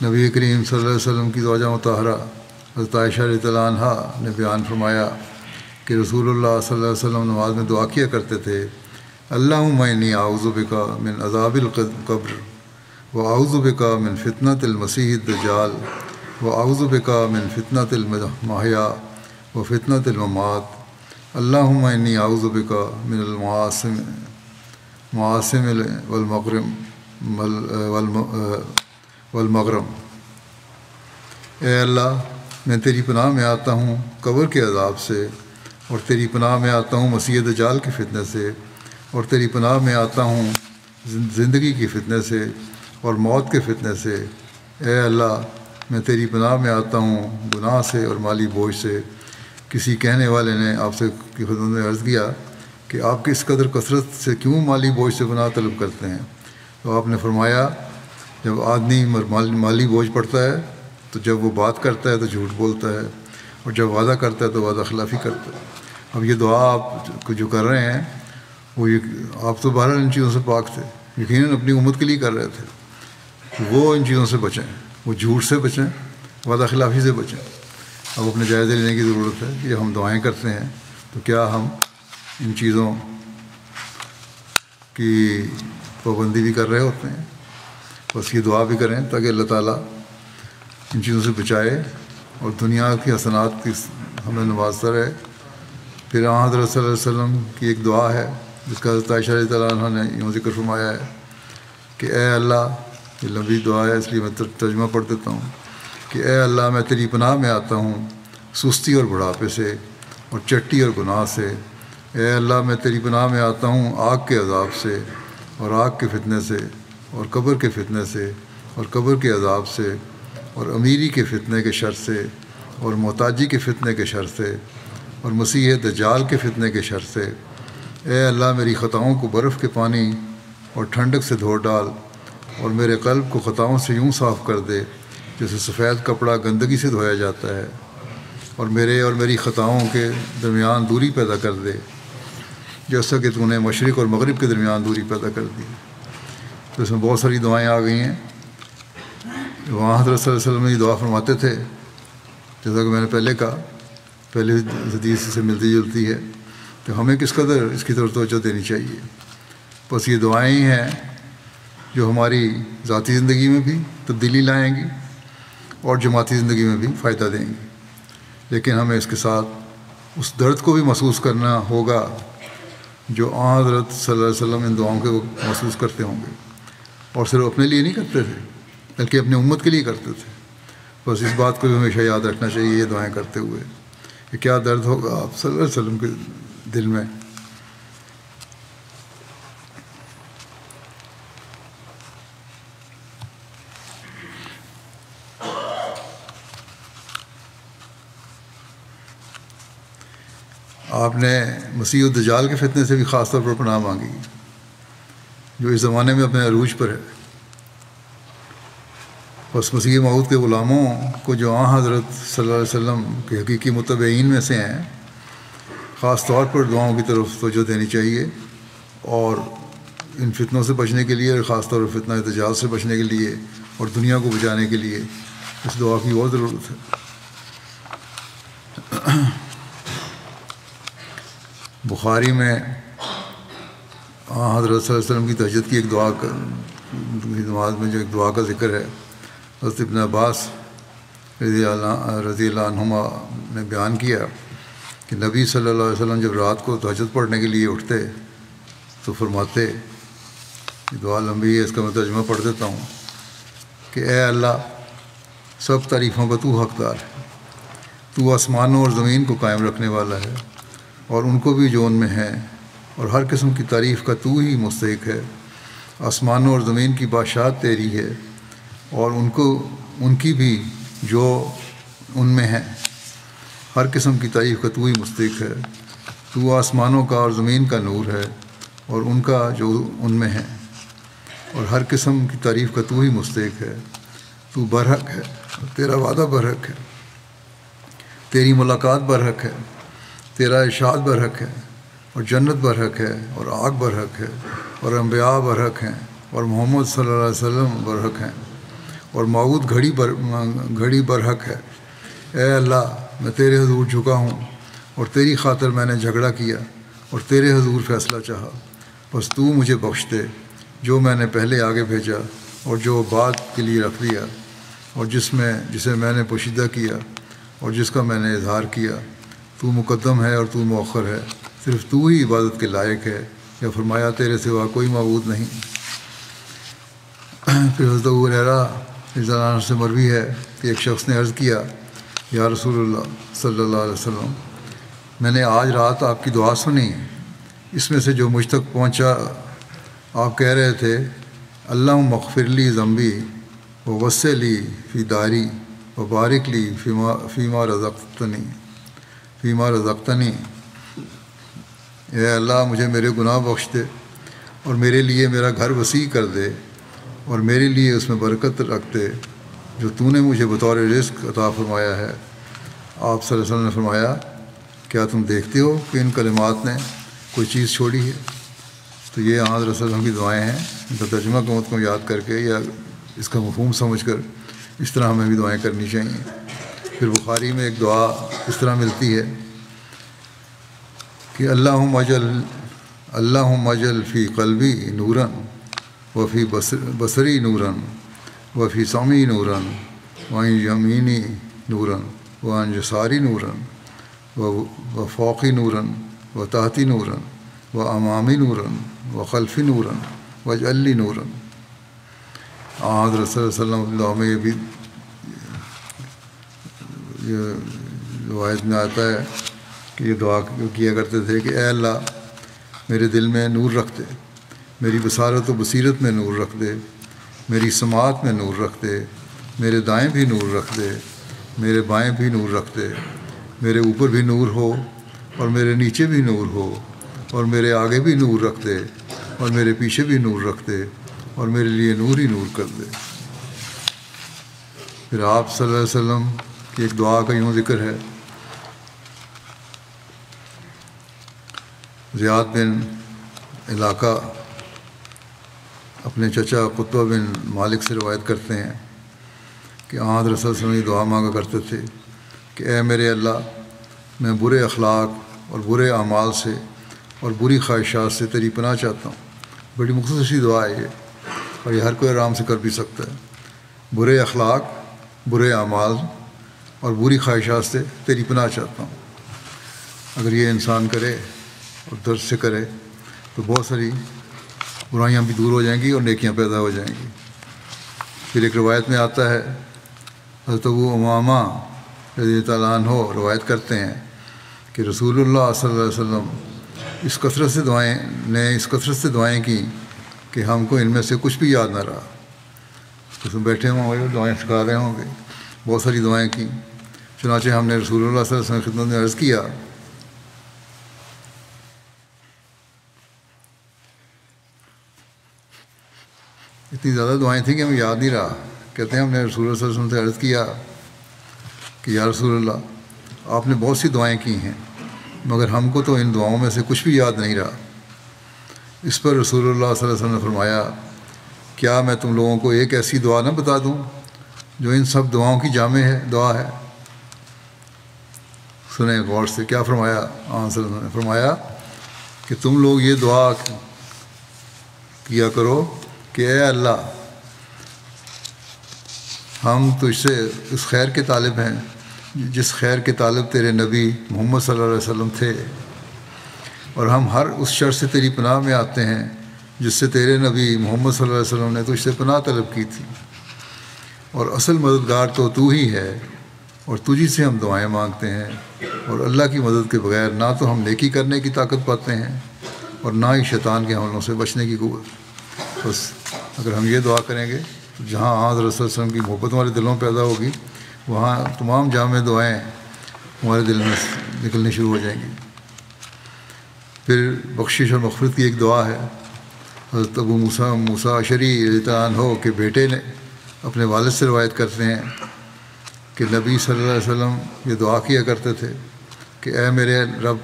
نبی کریم صلی اللہ علیہ وسلم کی زوجہ مطہرہ حضرت عائشہ رضی اللہ عنہا نے بیان فرمایا کہ رسول اللہ صلی اللہ علیہ وسلم نماز میں دعا کیا کرتے تھے اللہم انی اعوذ بک من عذاب القبر واعوذ بک من فتنۃ المسیح الدجال واعوذ بک من فتنۃ المحیا وفتنۃ الممات اللہم انی اعوذ بک من المعاصم والمغرم، اے اللہ میں تیری پناہ میں آتا ہوں قبر کے عذاب سے، اور تیری پناہ میں آتا ہوں مسیح دجال کے فتنے سے، اور تیری پناہ میں آتا ہوں زندگی کی فتنے سے اور موت کے فتنے سے۔ اے اللہ میں تیری پناہ میں آتا ہوں گناہ سے اور مالی بوجھ سے۔ کسی کہنے والے نے آپ سے کی خدمت میں عرض کیا کہ آپ کس قدر کثرت سے کیوں مالی بوجھ سے گناہ طلب کرتے ہیں؟ تو آپ نے فرمایا جب آدمی مالی بوجھ پڑتا ہے تو جب وہ بات کرتا ہے تو جھوٹ بولتا ہے، اور جب وعدہ کرتا ہے تو وعدہ خلافی کرتا ہے۔ اب یہ دعا آپ جو کر رہے ہیں وہ آپ تو بہرحال ان چیزوں سے پاک تھے، یقیناً اپنی امت کے لیے کر رہے تھے، تو وہ ان چیزوں سے بچیں، وہ جھوٹ سے بچیں، وعدہ خلافی سے بچیں۔ اب اپنے جائزے لینے کی ضرورت ہے کہ جب ہم دعائیں کرتے ہیں تو کیا ہم ان چیزوں کی پابندی بھی کر رہے ہوتے ہیں؟ بس یہ دعا بھی کریں تاکہ اللہ تعالیٰ ان چیزوں سے بچائے اور دنیا کی حسنات کی ہمیں نوازتا رہے۔ پھر حضرت صلی اللہ علیہ وسلم کی ایک دعا ہے جس کا حضرت عائشہ رضی اللہ عنہا نے یوں ذکر فرمایا ہے کہ اے اللہ، یہ لمبی دعا ہے اس لیے میں ترجمہ پڑھ دیتا ہوں کہ اے اللہ میں تیری پناہ میں آتا ہوں سستی اور بڑھاپے سے اور چٹی اور گناہ سے۔ اے اللہ میں تیری پناہ میں آتا ہوں آگ کے عذاب سے اور آگ کے فتنے سے اور قبر کے فتنے سے اور قبر کے عذاب سے اور امیری کے فتنے کے شر سے اور محتاجی کے فتنے کے شر سے اور مسیح دجال کے فتنے کے شر سے۔ اے اللہ میری خطاؤں کو برف کے پانی اور ٹھنڈک سے دھو ڈال اور میرے قلب کو خطاؤں سے یوں صاف کر دے جیسے سفید کپڑا گندگی سے دھویا جاتا ہے، اور میرے اور میری خطاؤں کے درمیان دوری پیدا کر دے جیسا کہ تو نے مشرق اور مغرب کے درمیان دوری پیدا کر دی۔ تو اس میں بہت ساری دعائیں آ گئی ہیں۔ وہاں حضرت صلی اللہ علیہ وسلم یہ دعا فرماتے تھے جیسا کہ میں نے پہلے کہا، پہلے حدیث سے ملتی جلتی ہے، تو ہمیں کس قدر اس کی طرف توجہ دینی چاہیے۔ بس یہ دعائیں ہی ہیں جو ہماری ذاتی زندگی میں بھی تبدیلی لائیں گی اور جماعتی زندگی میں بھی فائدہ دیں گی، لیکن ہمیں اس کے ساتھ اس درد کو بھی محسوس کرنا ہوگا جو حضرت صلی اللہ علیہ وسلم ان دعاؤں کے محسوس کرتے ہوں گے، اور صرف اپنے لیے نہیں کرتے تھے بلکہ اپنے امت کے لیے کرتے تھے۔ بس اس بات کو بھی ہمیشہ یاد رکھنا چاہیے یہ دعائیں کرتے ہوئے کہ کیا درد ہوگا آپ صلی اللہ علیہ وسلم کے دل میں۔ آپ نے مسیح الدجال کے فتنے سے بھی خاص طور پر پناہ مانگی جو اس زمانے میں اپنے عروج پر ہے۔ بس مسیح موعود کے غلاموں کو جو حضرت صلی اللہ علیہ وسلم کے حقیقی متبعین میں سے ہیں خاص طور پر دعاؤں کی طرف توجہ دینی چاہیے، اور ان فتنوں سے بچنے کے لیے، اور خاص طور پر فتنہ دجال سے بچنے کے لیے اور دنیا کو بچانے کے لیے اس دعا کی اور ضرورت ہے۔ بخاری میں حضرت صلی اللہ علیہ وسلم کی تہجد کی ایک دعا نماز میں جو ایک دعا کا ذکر ہے، حضرت ابن عباس رضی اللہ عنہما نے بیان کیا کہ نبی صلی اللہ علیہ وسلم جب رات کو تہجد پڑھنے کے لیے اٹھتے تو فرماتے، یہ دعا لمبی ہے، اس کا میں ترجمہ پڑھ دیتا ہوں کہ اے اللہ، سب تعریفوں کا تو حقدار ہے، تو آسمانوں اور زمین کو قائم رکھنے والا ہے اور ان کو بھی جو ان میں ہیں، اور ہر قسم کی تعریف کا تو ہی مستحق ہے۔ آسمانوں اور زمین کی بادشاہت تیری ہے اور ان کی بھی جو ان میں ہیں، ہر قسم کی تعریف کا تو ہی مستحق ہے۔ تو آسمانوں کا اور زمین کا نور ہے اور ان کا جو ان میں ہیں، اور ہر قسم کی تعریف کا تو ہی مستحق ہے۔ تو برحق ہے، تیرا وعدہ برحق ہے، تیری ملاقات برحق ہے، تیرا ارشاد برحق ہے، اور جنت برحق ہے، اور آگ برحق ہے، اور انبیاء برحق ہیں، اور محمد صلی اللہ علیہ وسلم برحق ہیں، اور موعود گھڑی برحق ہے۔ اے اللہ، میں تیرے حضور جھکا ہوں اور تیری خاطر میں نے جھگڑا کیا اور تیرے حضور فیصلہ چاہا، بس تو مجھے بخش دے جو میں نے پہلے آگے بھیجا اور جو بعد کے لیے رکھ دیا، اور جسے میں نے پوشیدہ کیا اور جس کا میں نے اظہار کیا۔ تو مقدم ہے اور تو مؤخر ہے، صرف تو ہی عبادت کے لائق ہے، یا فرمایا تیرے سوا کوئی معبود نہیں۔ پھر حضرت ابو ہریرہ رضی اللہ عنہ سے مروی ہے کہ ایک شخص نے عرض کیا، یا رسول اللہ صلی اللہ علیہ وسلم، میں نے آج رات آپ کی دعا سنی، اس میں سے جو مجھ تک پہنچا آپ کہہ رہے تھے، اللہم اغفر لی ذنبی ووسع لی فی داری وبارک لی فیما رزقتنی۔ اے اللہ، مجھے میرے گناہ بخش دے اور میرے لیے میرا گھر وسیع کر دے اور میرے لیے اس میں برکت رکھ دے جو تو نے مجھے بطور رزق عطا فرمایا ہے۔ آپ صلی اللہ علیہ وسلم نے فرمایا، کیا تم دیکھتے ہو کہ ان کلمات نے کوئی چیز چھوڑی ہے؟ تو یہ حضرت صلی اللہ علیہ وسلم کی دعائیں ہیں، ان کا ترجمہ کو یاد کر کے یا اس کا مفہوم سمجھ کر اس طرح ہمیں بھی دعائیں کرنی چاہیے۔ پھر بخاری میں ایک دعا اس طرح ملتی ہے کہ اللہم اجل فی قلبی نوراً وفی بصری نوراً وفی سمعی نوراً وعن یمینی نوراً وعن یساری نوراً وفوقی نوراً وتحتی نوراً وامامی نوراً وخلفی نوراً واجعل لی نوراً۔ حضرت صلی اللہ علیہ وسلم دعا میں یہ بھی روایت میں آتا ہے کہ یہ دعا کیا کرتے تھے کہ اے اللہ، میرے دل میں نور رکھ دے، میری بصارت و بصیرت میں نور رکھ دے، میری سماعت میں نور رکھ دے، میرے دائیں بھی نور رکھ دے، میرے بائیں بھی نور رکھ دے، میرے اوپر بھی نور ہو اور میرے نیچے بھی نور ہو، اور میرے آگے بھی نور رکھ دے اور میرے پیچھے بھی نور رکھ دے، اور میرے لیے نور ہی نور کر دے۔ پھر آپ صلی اللہ علیہ وسلم کی ایک دعا کا یوں ذکر ہے، زیاد بن علاقہ اپنے چچا قطبہ بن مالک سے روایت کرتے ہیں کہ حضرت صلی اللہ علیہ وسلم یہ دعا مانگا کرتے تھے کہ اے میرے اللہ، میں برے اخلاق اور برے اعمال سے اور بری خواہشات سے تیری پناہ چاہتا ہوں۔ بڑی مختصر سی دعا ہے یہ، اور یہ ہر کوئی آرام سے کر بھی سکتا ہے۔ برے اخلاق، برے اعمال اور بری خواہشات سے تیری پناہ چاہتا ہوں۔ اگر یہ انسان کرے اور درد سے کرے تو بہت ساری برائیاں بھی دور ہو جائیں گی اور نیکیاں پیدا ہو جائیں گی۔ پھر ایک روایت میں آتا ہے، حضرت ابو امامہ رضی اللہ عنہ روایت کرتے ہیں کہ رسول اللہ صلی اللہ علیہ وسلم اس کثرت سے دعائیں کی کہ ہم کو ان میں سے کچھ بھی یاد نہ رہا۔ تو بیٹھے ہوں گے، دعائیں سکھا رہے ہوں گے، بہت ساری دعائیں کی۔ چنانچہ ہم نے رسول اللہ صلی اللہ علیہ وسلم کی خدمت میں عرض کیا، اتنی زیادہ دعائیں تھیں کہ ہمیں یاد نہیں رہا، کہتے ہیں ہم نے رسول اللہ صلی اللہ علیہ وسلم سے عرض کیا کہ یا رسول اللہ آپ نے بہت سی دعائیں کی ہیں مگر ہم کو تو ان دعاؤں میں سے کچھ بھی یاد نہیں رہا۔ اس پر رسول اللہ صلی اللہ علیہ وسلم نے فرمایا کیا میں تم لوگوں کو ایک ایسی دعا نہ بتا دوں جو ان سب دعاؤں کی جامع دعا ہے؟ سنیں غور سے کیا فرمایا آن صلی اللہ علیہ وسلم نے فرمایا کہ تم لوگ یہ دعا کیا کرو کہ اے اللہ ہم تجھ سے اس خیر کے طالب ہیں جس خیر کے طالب تیرے نبی محمد صلی اللہ علیہ وسلم تھے، اور ہم ہر اس شر سے تیری پناہ میں آتے ہیں جس سے تیرے نبی محمد صلی اللہ علیہ وسلم نے تجھ سے پناہ طلب کی تھی، اور اصل مددگار تو ہی ہے، اور تجھی سے ہم دعائیں مانگتے ہیں، اور اللہ کی مدد کے بغیر نہ تو ہم نیکی کرنے کی طاقت پاتے ہیں اور نہ ہی شیطان کے حملوں سے بچنے کی قوت۔ بس اگر ہم یہ دعا کریں گے تو جہاں حضرت رسول اللہ علیہ وسلم کی محبت ہمارے دلوں میں پیدا ہوگی وہاں تمام جامع دعائیں ہمارے دل میں نکلنی شروع ہو جائیں گی۔ پھر بخشش اور مغفرت کی ایک دعا ہے۔ حضرت ابو موسیٰ اشعری رضی اللہ عنہ کے بیٹے نے اپنے والد سے روایت کرتے ہیں کہ نبی صلی اللہ علیہ وسلم یہ دعا کیا کرتے تھے کہ اے میرے رب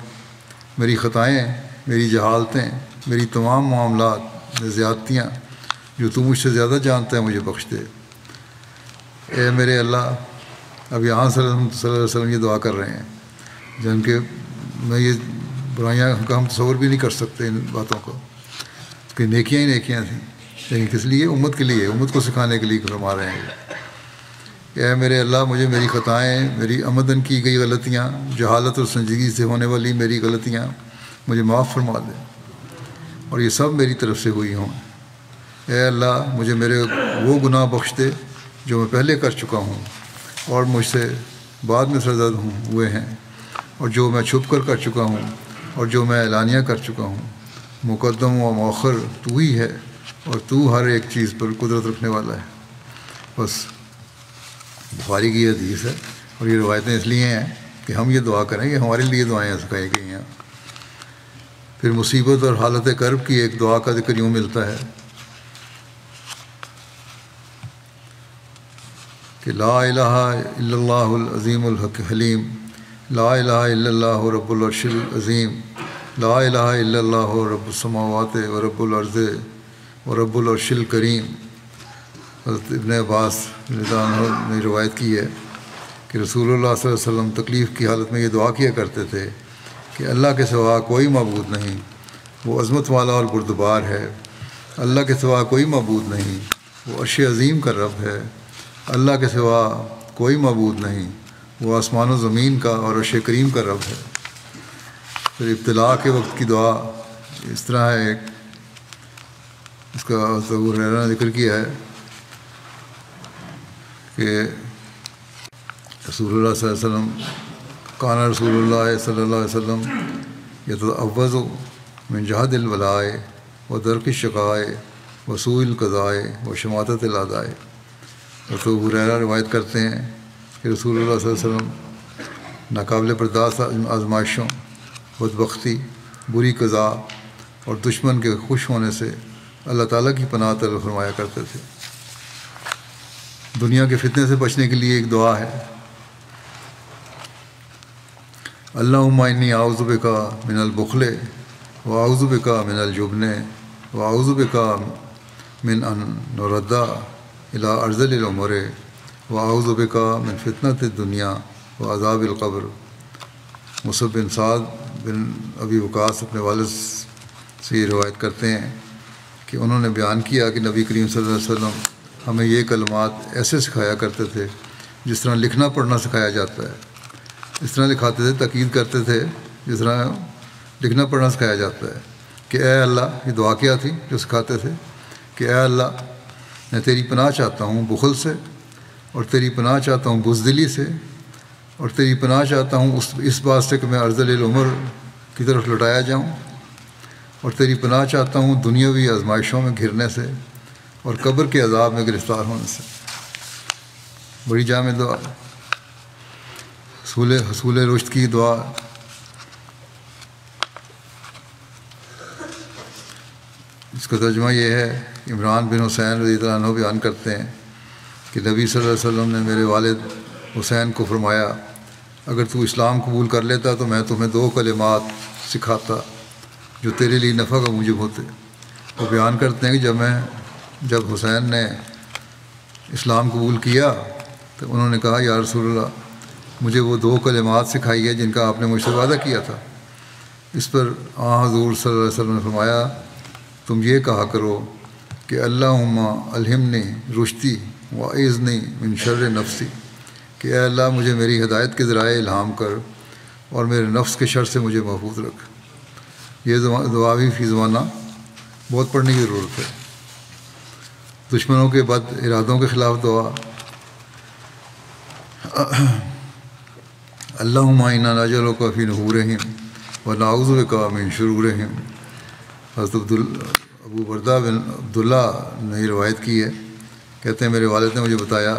میری خطائیں، میری جہالتیں، میری تمام معاملات میں زیادتیاں جو تو مجھ سے زیادہ جانتا ہے مجھے بخش دے۔ اے میرے اللہ، اب یہاں صلی اللہ علیہ وسلم یہ دعا کر رہے ہیں جن کے میں یہ برائیاں کا ہم تصور بھی نہیں کر سکتے ان باتوں کو کہ نیکیاں ہی نیکیاں تھیں، لیکن کس لیے؟ امت کے لیے، امت کو سکھانے کے لیے فرما رہے ہیں کہ اے میرے اللہ مجھے میری خطائیں، میری آمدن کی گئی غلطیاں، جہالت اور سنجیدگی سے ہونے والی میری غلطیاں مجھے معاف فرما دے، اور یہ سب میری طرف سے ہوئی ہوں۔ اے اللہ مجھے میرے وہ گناہ بخش دے جو میں پہلے کر چکا ہوں اور مجھ سے بعد میں سرزد ہوئے ہیں، اور جو میں چھپ کر چکا ہوں اور جو میں اعلانیہ کر چکا ہوں۔ مقدم و مؤخر تو ہی ہے اور تو ہر ایک چیز پر قدرت رکھنے والا ہے۔ بس بخاری کی یہ حدیث ہے، اور یہ روایتیں اس لیے ہیں کہ ہم یہ دعا کریں کہ ہمارے لیے دعائیں سکھائی گئی ہیں۔ پھر مصیبت اور حالت کرب کی ایک دعا کا ذکر یوں ملتا ہے کہ لا الہ الا اللہ العظیم الحلیم، لا الہ الا اللہ رب العرش العظیم، لا الہ الا اللہ رب السماوات و رب الارض و رب العرش الکریم۔ حضرت ابن عباس رضی اللہ عنہ نے روایت کی ہے کہ رسول اللہ صلی اللہ علیہ وسلم تکلیف کی حالت میں یہ دعا کیا کرتے تھے کہ اللہ کے سوا کوئی معبود نہیں، وہ عظمت والا اور بردبار ہے۔ اللہ کے سوا کوئی معبود نہیں، وہ عرش عظیم کا رب ہے۔ اللہ کے سوا کوئی معبود نہیں، وہ آسمان و زمین کا اور عرش کریم کا رب ہے۔ پھر ابتلاء کے وقت کی دعا اس طرح ہے، اس کا ابو ہریرہ نے ذکر کیا ہے کہ رسول اللہ صلی اللہ علیہ وسلم کان رسول اللہ صلی اللہ علیہ وسلم یتعوذ من جہد البلاء و درک الشقاء و سوء القضاء و شماتت الاعداء۔ حضرت ابو ہریرہ روایت کرتے ہیں کہ رسول اللہ صلی اللہ علیہ وسلم ناقابل برداشت آزمائشوں، بدبختی، بری قضا اور دشمن کے خوش ہونے سے اللہ تعالیٰ کی پناہ طلب فرمایا کرتے تھے۔ دنیا کے فتنے سے بچنے کے لیے ایک دعا ہے، اللہم انی اعوذ بک من البخل و اعوذ بک من الجبن و اعوذ بک من ان نرد الی ارذل العمر و اعوذ بک من فتنۃ الدنیا و عذاب القبر۔ مصعب بن سعد بن ابی وقاص اپنے والد سے یہ روایت کرتے ہیں کہ انہوں نے بیان کیا کہ نبی کریم صلی اللہ علیہ وسلم ہمیں یہ کلمات ایسے سکھایا کرتے تھے جس طرح لکھنا پڑھنا سکھایا جاتا ہے، اس طرح لکھاتے تھے، تاکید کرتے تھے جس طرح لکھنا پڑھنا سکھایا جاتا ہے کہ اے اللہ، یہ دعا کیا تھی جو سکھاتے تھے کہ اے اللہ میں تیری پناہ چاہتا ہوں بخل سے، اور تیری پناہ چاہتا ہوں بزدلی سے، اور تیری پناہ چاہتا ہوں اس بات سے کہ میں ارذل العمر کی طرف لوٹایا جاؤں، اور تیری پناہ چاہتا ہوں دنیاوی آزمائشوں میں گھرنے سے اور قبر کے عذاب میں گرفتار ہونے سے۔ بڑی جامع دعا، حصول رشد کی دعا۔ اس کا ترجمہ یہ ہے، عمران بن حسین رضی اللہ عنہ بیان کرتے ہیں کہ نبی صلی اللہ علیہ وسلم نے میرے والد حسین کو فرمایا اگر تو اسلام قبول کر لیتا تو میں تمہیں 2 کلمات سکھاتا جو تیرے لیے نفع کا موجب ہوتے۔ وہ بیان کرتے ہیں کہ جب حسین نے اسلام قبول کیا تو انہوں نے کہا یا رسول اللہ مجھے وہ 2 کلمات سکھائی ہے جن کا آپ نے مجھ سے وعدہ کیا تھا۔ اس پر حضور صلی اللہ علیہ وسلم نے فرمایا تم یہ کہا کرو کہ اللہم الہمنی رشدی واعذنی من شر نفسی، کہ اے اللہ مجھے میری ہدایت کے ذرائع الہام کر اور میرے نفس کے شر سے مجھے محفوظ رکھ۔ یہ دعا بھی فی زمانہ بہت پڑھنے کی ضرورت ہے۔ دشمنوں کے بد ارادوں کے خلاف دعا، اللہم انا نجعلک فی نحورہم ونعوذ بک من شرورہم۔ حضرت ابو بردہ بن عبداللہ نے یہ روایت کی ہے، کہتے ہیں میرے والد نے مجھے بتایا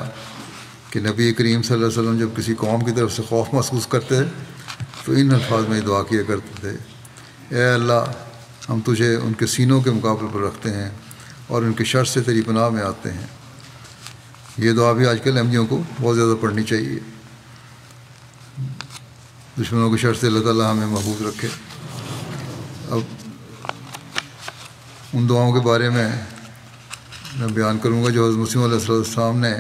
کہ نبی کریم صلی اللہ علیہ وسلم جب کسی قوم کی طرف سے خوف محسوس کرتے تو ان الفاظ میں دعا کیا کرتے تھے، اے اللہ ہم تجھے ان کے سینوں کے مقابلے پر رکھتے ہیں اور ان کے شر سے تیری پناہ میں آتے ہیں۔ یہ دعا بھی آج کل احمدیوں کو بہت زیادہ پڑھنی چاہیے۔ دشمنوں کے شر سے اللہ تعالیٰ ہمیں محفوظ رکھے۔ اب ان دعاؤں کے بارے میں بیان کروں گا جو حضرت مسیح علیہ السلام نے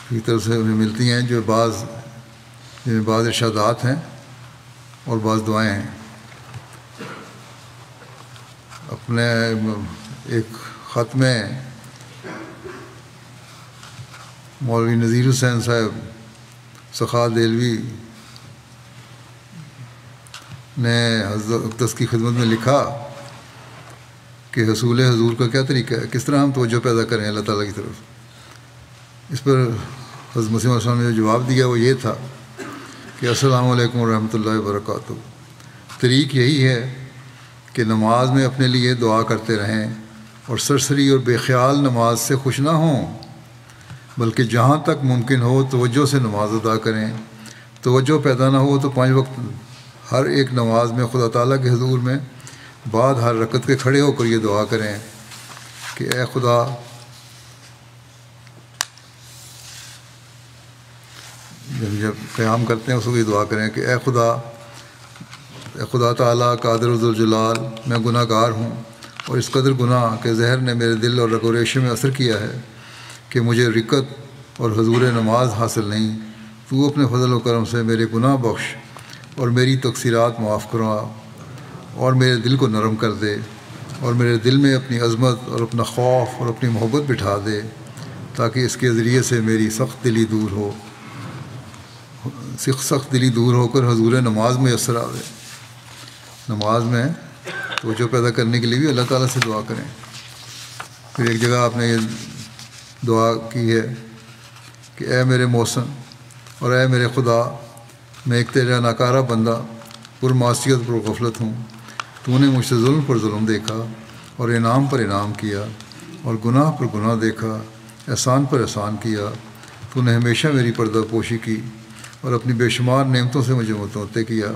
کی طرف سے ہمیں ملتی ہیں، جو بعض ارشادات ہیں اور بعض دعائیں ہیں۔ اپنے ایک خط میں مولوی نذیر حسین صاحب سخا دہلوی نے حضرت اقدس کی خدمت میں لکھا کہ حصول حضور کا کیا طریقہ ہے، کس طرح ہم توجہ پیدا کریں اللہ تعالیٰ کی طرف۔ اس پر حضرت مسیح علیہ السلام نے جو جواب دیا وہ یہ تھا کہ السلام علیکم ورحمۃ اللہ وبرکاتہ۔ طریق یہی ہے کہ نماز میں اپنے لیے دعا کرتے رہیں اور سرسری اور بے خیال نماز سے خوش نہ ہوں، بلکہ جہاں تک ممکن ہو توجہ سے نماز ادا کریں۔ توجہ پیدا نہ ہو تو 5 وقت ہر ایک نماز میں خدا تعالیٰ کے حضور میں بعد ہر رکعت کے کھڑے ہو کر یہ دعا کریں کہ اے خدا جب قیام کرتے ہیں اس کو یہ دعا کریں کہ اے خدا تعالیٰ قادر ذوالجلال میں گناہ گار ہوں اور اس قدر گناہ کہ زہر نے میرے دل اور رگ و ریشے میں اثر کیا ہے کہ مجھے رکعت اور حضور نماز حاصل نہیں۔ تو اپنے فضل و کرم سے میرے گناہ بخش اور میری تقصیرات معاف کروا اور میرے دل کو نرم کر دے اور میرے دل میں اپنی عظمت اور اپنا خوف اور اپنی محبت بٹھا دے تاکہ اس کے ذریعے سے میری سخت دلی دور ہو کر حضور نماز میں اثر آوے۔ نماز میں توجہ پیدا کرنے کے لیے بھی اللہ تعالیٰ سے دعا کریں۔ پھر ایک جگہ آپ نے یہ دعا کی ہے کہ اے میرے محسن اور اے میرے خدا، میں ایک تیرا ناکارہ بندہ پرمعصیت پر غفلت ہوں۔ تو نے مجھ سے ظلم پر ظلم دیکھا اور انعام پر انعام کیا اور گناہ پر گناہ دیکھا، احسان پر احسان کیا۔ تو نے ہمیشہ میری پردہ پوشی کی اور اپنی بے شمار نعمتوں سے مجھے متمتع کیا۔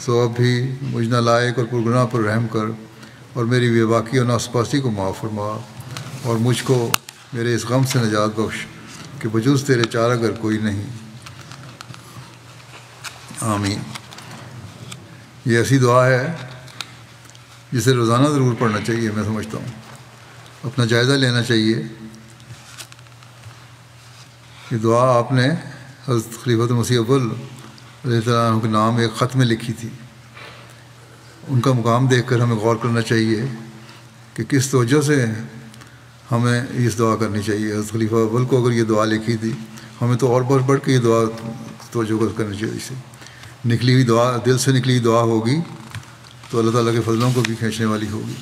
سو اب بھی مجھ نالائق اور پرگناہ پر رحم کر اور میری بے باکی اور ناسپاسی کو معاف فرما اور مجھ کو میرے اس غم سے نجات بخش کہ بجز تیرے چارہ گر کوئی نہیں۔ آمین۔ یہ ایسی دعا ہے جسے روزانہ ضرور پڑھنا چاہیے۔ میں سمجھتا ہوں اپنا جائزہ لینا چاہیے۔ یہ دعا آپ نے حضرت خلیفۃ المسیح اول رضی اللہ عنہ کے نام ایک خط میں لکھی تھی۔ ان کا مقام دیکھ کر ہمیں غور کرنا چاہیے کہ کس توجہ سے ہمیں اس دعا کرنی چاہیے۔ حضرت خلیفہ اول کو اگر یہ دعا لکھی تھی، ہمیں تو اور بڑھ کے یہ دعا توجہ کرنی چاہیے۔ اسے نکلی ہوئی دعا، دل سے نکلی دعا ہوگی تو اللہ تعالیٰ کے فضلوں کو بھی کھینچنے والی ہوگی۔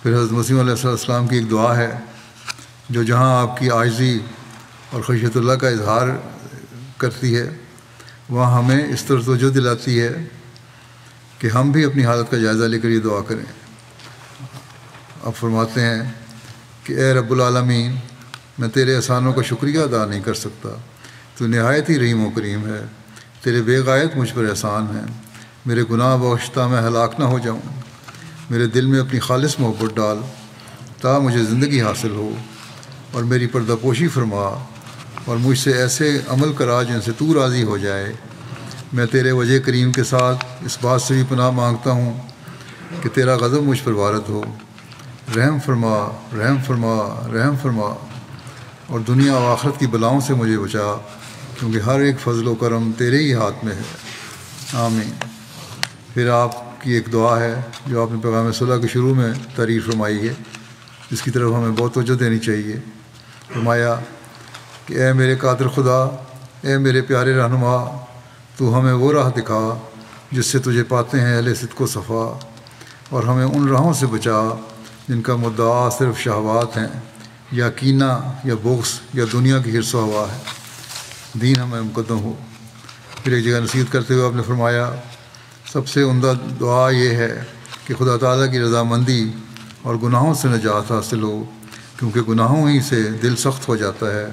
پھر حضرت مسیح علیہ السلام کی ایک دعا ہے جو جہاں آپ کی عاجزی اور خشیت اللہ کا اظہار کرتی ہے وہاں ہمیں اس طرح توجہ دلاتی ہے کہ ہم بھی اپنی حالت کا جائزہ لے کر یہ دعا کریں۔ آپ فرماتے ہیں کہ اے رب العالمین، میں تیرے احسانوں کا شکریہ ادا نہیں کر سکتا۔ تو نہایت ہی رحیم و کریم ہے، تیرے بے غایت مجھ پر احسان ہے۔ میرے گناہ بخشتا میں ہلاک نہ ہو جاؤں۔ میرے دل میں اپنی خالص محبت ڈال تا مجھے زندگی حاصل ہو، اور میری پردہ پوشی فرما، اور مجھ سے ایسے عمل کرا جن سے تو راضی ہو جائے۔ میں تیرے وجہ کریم کے ساتھ اس بات سے بھی پناہ مانگتا ہوں کہ تیرا غضب مجھ پر وارد ہو۔ رحم فرما، رحم فرما، رحم فرما، اور دنیا و آخرت کی بلاؤں سے مجھے بچا، کیونکہ ہر ایک فضل و کرم تیرے ہی ہاتھ میں ہے۔ آمین۔ پھر آپ کی ایک دعا ہے جو آپ نے پیغام صلح کے شروع میں تعریف فرمائی ہے، جس کی طرف ہمیں بہت توجہ دینی چاہیے۔ فرمایا کہ اے میرے قادر خدا، اے میرے پیارے رہنما، تو ہمیں وہ راہ دکھا جس سے تجھے پاتے ہیں اہل صدق و صفا، اور ہمیں ان راہوں سے بچا جن کا مدعا صرف شہوات ہیں، یا کینہ، یا بغض، یا دنیا کی حرص و ہوا ہے۔ دین ہمیں مقدم ہو۔ پھر ایک جگہ نصیحت کرتے ہوئے آپ نے فرمایا سب سے عمدہ دعا یہ ہے کہ خدا تعالیٰ کی رضامندی اور گناہوں سے نجات حاصل ہو، کیونکہ گناہوں ہی سے دل سخت ہو جاتا ہے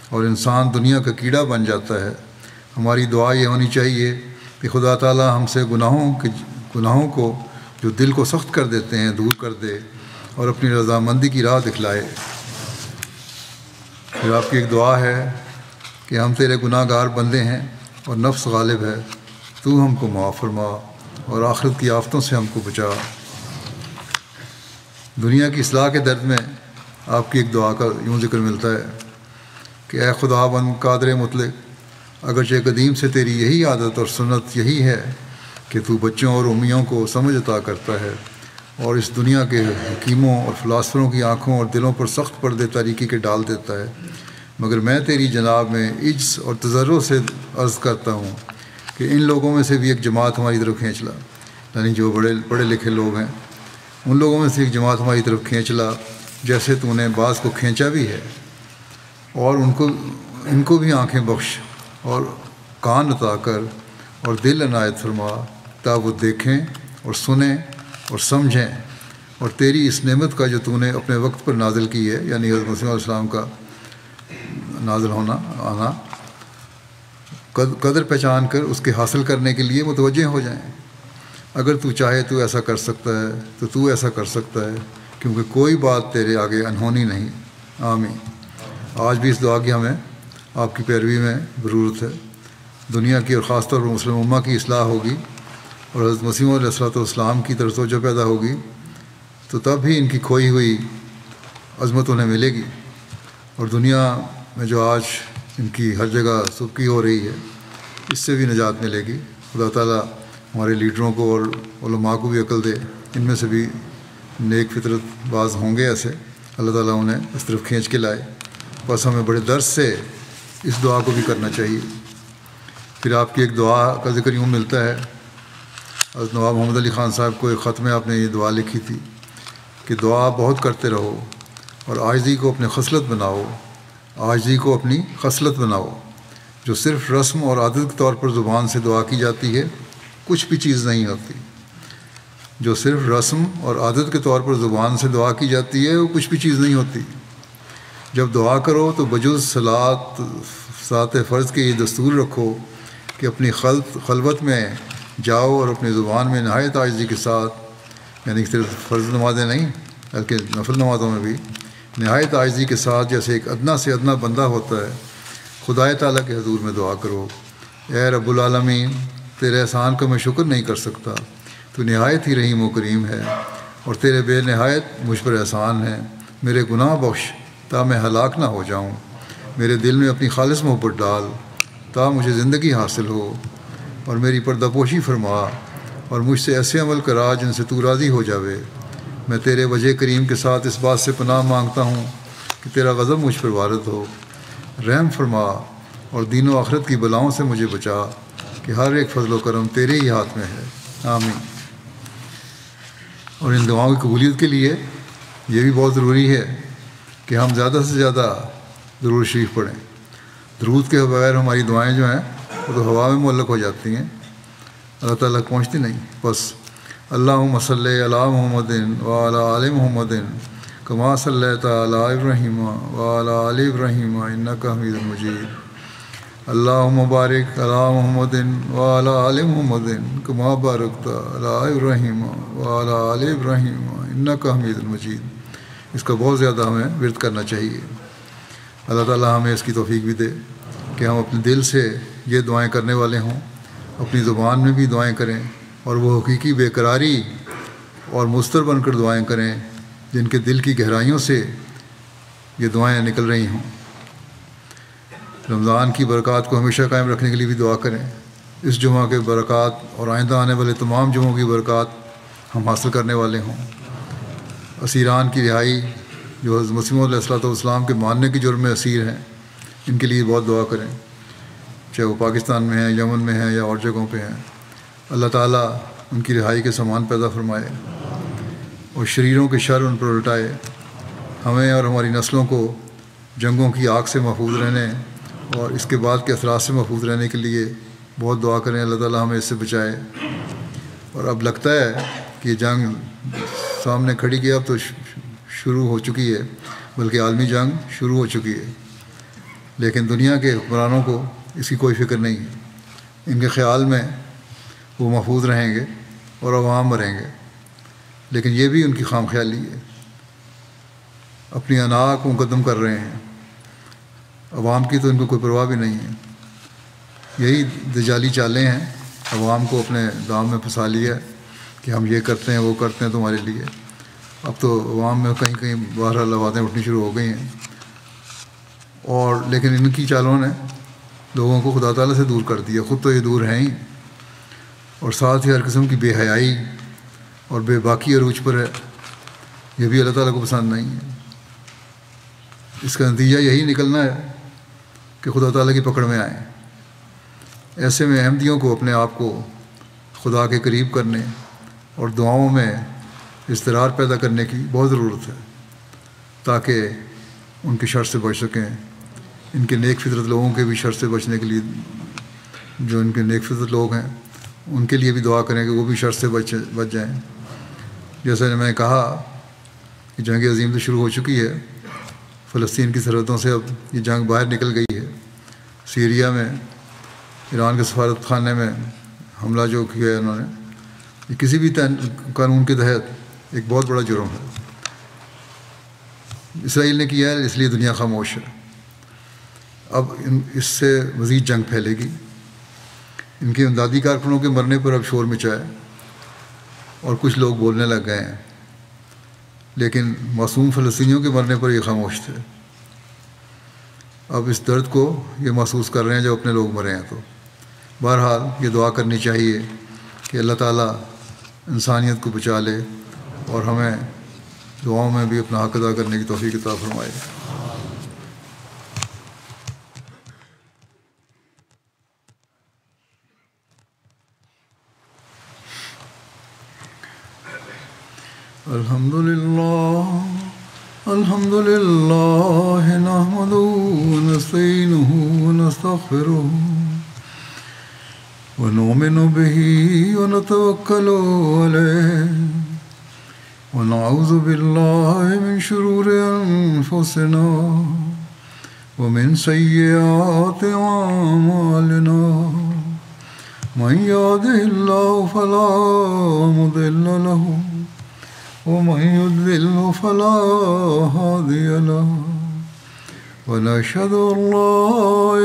اور انسان دنیا کا کیڑا بن جاتا ہے۔ ہماری دعا یہ ہونی چاہیے کہ خدا تعالیٰ ہم سے گناہوں کو جو دل کو سخت کر دیتے ہیں دور کر دے، اور اپنی رضامندی کی راہ دکھلائے۔ پھر آپ کی ایک دعا ہے کہ ہم تیرے گناہ گار بندے ہیں اور نفس غالب ہے، تو ہم کو معاف فرما اور آخرت کی آفتوں سے ہم کو بچا۔ دنیا کی اصلاح کے درد میں آپ کی ایک دعا کا یوں ذکر ملتا ہے کہ اے خدا بند قادر مطلق، اگرچہ قدیم سے تیری یہی عادت اور سنت یہی ہے کہ تو بچوں اور امیوں کو سمجھ عطا کرتا ہے اور اس دنیا کے حکیموں اور فلاسفروں کی آنکھوں اور دلوں پر سخت پردے تاریکی کے ڈال دیتا ہے، مگر میں تیری جناب میں عجز اور تضرع سے عرض کرتا ہوں کہ ان لوگوں میں سے بھی ایک جماعت ہماری طرف کھینچ لا، یعنی جو پڑھے لکھے لوگ ہیں ان لوگوں میں سے ایک جماعت ہماری طرف کھینچ لا، جیسے تو نے بعض کو کھینچا بھی ہے، اور ان کو بھی آنکھیں بخش اور کان عطا کر اور دل عنایت فرما، تا وہ دیکھیں اور سنیں اور سمجھیں، اور تیری اس نعمت کا جو تو نے اپنے وقت پر نازل کی ہے، یعنی حضرت مسیح علیہ السلام کا نازل آنا، قدر پہچان کر اس کے حاصل کرنے کے لیے متوجہ ہو جائیں۔ اگر تو چاہے تو ایسا کر سکتا ہے تو ایسا کر سکتا ہے، کیونکہ کوئی بات تیرے آگے انہونی نہیں۔ آمین۔ آج بھی اس دعا کی ہمیں آپ کی پیروی میں ضرورت ہے۔ دنیا کی اور خاص طور پر مسلم امہ کی اصلاح ہوگی اور حضرت مسیح علیہ السلام کی طرف توجہ پیدا ہوگی، تو تب ہی ان کی کھوئی ہوئی عظمت انہیں ملے گی، اور دنیا میں جو آج ان کی ہر جگہ سبکی ہو رہی ہے اس سے بھی نجات ملے گی۔ خدا تعالیٰ ہمارے لیڈروں کو اور علماء کو بھی عقل دے، ان میں سے بھی نیک فطرت باز ہوں گے ایسے، اللہ تعالیٰ انہیں اس طرف کھینچ کے لائے۔ بس ہمیں بڑے درد سے اس دعا کو بھی کرنا چاہیے۔ پھر آپ کی ایک دعا کا ذکر یوں ملتا ہے، حضرت نواب محمد علی خان صاحب کو ایک خط میں آپ نے یہ دعا لکھی تھی کہ دعا بہت کرتے رہو اور عاجزی کو اپنے خصلت بناؤ، عاجزی کو اپنی خصلت بناؤ، جو صرف رسم اور عادت کے طور پر زبان سے دعا کی جاتی ہے کچھ بھی چیز نہیں ہوتی۔ جو صرف رسم اور عادت کے طور پر زبان سے دعا کی جاتی ہے وہ کچھ بھی چیز نہیں ہوتی۔ جب دعا کرو تو بجز صلاۃ فرض کے یہ دستور رکھو کہ اپنی خلوت میں جاؤ اور اپنی زبان میں نہایت عاجزی کے ساتھ، یعنی صرف فرض نمازیں نہیں بلکہ نفل نمازوں میں بھی نہایت عاجزی کے ساتھ، جیسے ایک ادنا سے ادنا بندہ ہوتا ہے، خدائے تعالیٰ کے حضور میں دعا کرو۔ اے رب العالمین، تیرے احسان کا میں شکر نہیں کر سکتا، تو نہایت ہی رحیم و کریم ہے، اور تیرے بے نہایت مجھ پر احسان ہے۔ میرے گناہ بخش تا میں ہلاک نہ ہو جاؤں، میرے دل میں اپنی خالص محبت ڈال تا مجھے زندگی حاصل ہو، اور میری پردہ پوشی فرما، اور مجھ سے ایسے عمل کرا جن سے تو راضی ہو جاوے۔ میں تیرے وجہ کریم کے ساتھ اس بات سے پناہ مانگتا ہوں کہ تیرا غضب مجھ پر وارد ہو۔ رحم فرما اور دین و آخرت کی بلاؤں سے مجھے بچا، کہ ہر ایک فضل و کرم تیرے ہی ہاتھ میں ہے۔ آمین۔ اور ان دعاؤں کی قبولیت کے لیے یہ بھی بہت ضروری ہے کہ ہم زیادہ سے زیادہ درود شریف پڑھیں۔ درود کے بغیر ہماری دعائیں جو ہیں وہ تو ہوا میں معلق ہو جاتی ہیں، اللہ تعالیٰ پہنچتی نہیں۔ بس اللہم صلی علی محمد وعلی آل محمد کما صلیت علی ابراہیم وعلی آل ابراہیم انک حمید مجید۔ اللہم بارک علی محمد وعلی آل محمد کما بارکت علی ابراہیم وعلی آل ابراہیم انک حمید مجید۔ اس کا بہت زیادہ ہمیں ورد کرنا چاہیے۔ اللہ تعالیٰ ہمیں اس کی توفیق بھی دے کہ ہم اپنے دل سے یہ دعائیں کرنے والے ہوں، اپنی زبان میں بھی دعائیں کریں، اور وہ حقیقی بے قراری اور مستر بن کر دعائیں کریں جن کے دل کی گہرائیوں سے یہ دعائیں نکل رہی ہوں۔ رمضان کی برکات کو ہمیشہ قائم رکھنے کے لیے بھی دعا کریں۔ اس جمعہ کے برکات اور آئندہ آنے والے تمام جمعوں کی برکات ہم حاصل کرنے والے ہوں۔ اسیران کی رہائی جو حضرت مسیح علیہ الصلوۃ والسلام کے ماننے کے جرم میں اسیر ہیں، ان کے لیے بہت دعا کریں، چاہے وہ پاکستان میں ہیں، یمن میں ہیں یا اور جگہوں پہ ہیں۔ اللہ تعالیٰ ان کی رہائی کے سامان پیدا فرمائے اور شریروں کے شر ان پر الٹائے۔ ہمیں اور ہماری نسلوں کو جنگوں کی آگ سے محفوظ رہنے اور اس کے بعد کے اثرات سے محفوظ رہنے کے لیے بہت دعا کریں، اللہ تعالیٰ ہمیں اس سے بچائے۔ اور اب لگتا ہے کہ یہ جنگ سامنے کھڑی کی اب تو شروع ہو چکی ہے، بلکہ عالمی جنگ شروع ہو چکی ہے، لیکن دنیا کے حکمرانوں کو اس کی کوئی فکر نہیں ہے۔ ان کے خیال میں وہ محفوظ رہیں گے اور عوام مریں گے، لیکن یہ بھی ان کی خام خیالی ہے، اپنی انا کو مقدم کر رہے ہیں۔ عوام کی تو ان کو کوئی پرواہ بھی نہیں ہے۔ یہی دجالی چالیں ہیں، عوام کو اپنے دام میں پھنسا لیا کہ ہم یہ کرتے ہیں وہ کرتے ہیں تمہارے لیے۔ اب تو عوام میں کہیں کہیں بہرحال آوازیں اٹھنی شروع ہو گئی ہیں، اور لیکن ان کی چالوں نے لوگوں کو خدا تعالیٰ سے دور کر دیا، خود تو یہ دور ہیں ہی، اور ساتھ ہی ہر قسم کی بے حیائی اور بے باکی عروج پر ہے۔ یہ بھی اللہ تعالیٰ کو پسند نہیں ہے۔ اس کا نتیجہ یہی نکلنا ہے کہ خدا تعالیٰ کی پکڑ میں آئیں۔ ایسے میں احمدیوں کو اپنے آپ کو خدا کے قریب کرنے اور دعاؤں میں اضطرار پیدا کرنے کی بہت ضرورت ہے، تاکہ ان کی شر سے بچ سکیں۔ ان کے نیک فطرت لوگوں کے بھی شر سے بچنے کے لیے، جو ان کے نیک فطرت لوگ ہیں ان کے لیے بھی دعا کریں کہ وہ بھی شر سے بچ جائیں۔ جیسا میں نے کہا کہ جنگ عظیم تو شروع ہو چکی ہے، فلسطین کی سرحدوں سے اب یہ جنگ باہر نکل گئی ہے۔ سیریا میں ایران کے سفارت خانے میں حملہ جو کیا ہے انہوں نے، یہ کسی بھی قانون کے تحت ایک بہت بڑا جرم ہے۔ اسرائیل نے کیا ہے، اس لیے دنیا خاموش ہے۔ اب اس سے مزید جنگ پھیلے گی۔ ان کے امدادی کارکنوں کے مرنے پر اب شور مچا ہے اور کچھ لوگ بولنے لگ گئے ہیں، لیکن معصوم فلسطینیوں کے مرنے پر یہ خاموش تھے۔ اب اس درد کو یہ محسوس کر رہے ہیں جب اپنے لوگ مرے ہیں۔ تو بہرحال یہ دعا کرنی چاہیے کہ اللہ تعالیٰ انسانیت کو بچا لے اور ہمیں دعاؤں میں بھی اپنا حق ادا کرنے کی توفیق عطا فرمائے۔ الحمد للہ نحمدہ ونستعینہ ونستغفرہ ونؤمن بہ ونتوکل علیہ ونعوذ باللہ من شرور انفسنا ومن سیئات اعمالنا من یہدہ اللہ فلا مضل لہ ومن يضلل فلا هادي له ونشهد أن لا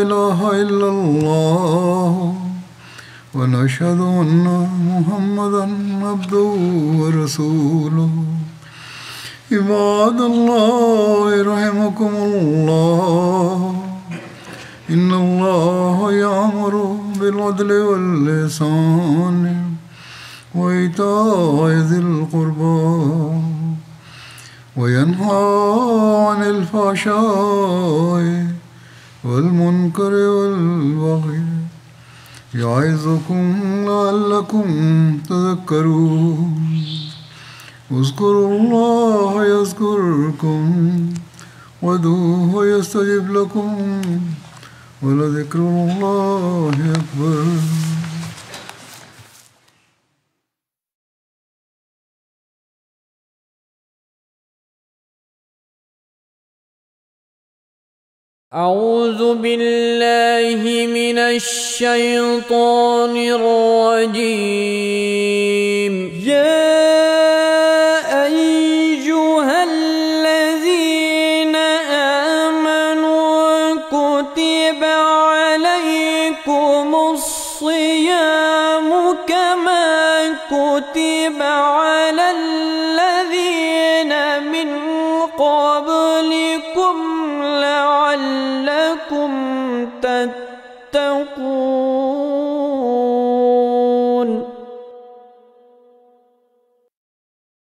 إله إلا الله ونشهد أن محمدا عبده ورسوله عباد الله رحمكم الله إن الله يأمر بالعدل والإحسان وإيتاء ذي القربى وينهى عن الفحشاء والمنكر والبغي يعظكم لعلكم تذكرون اذكروا الله يذكركم وادعوه يستجب لكم ولذكر الله أكبر. أعوذ بالله من الشيطان الرجيم. يا أيها الذين كتب عليكم الصيام كما كتب على الذين من قبلكم لعلكم تتقون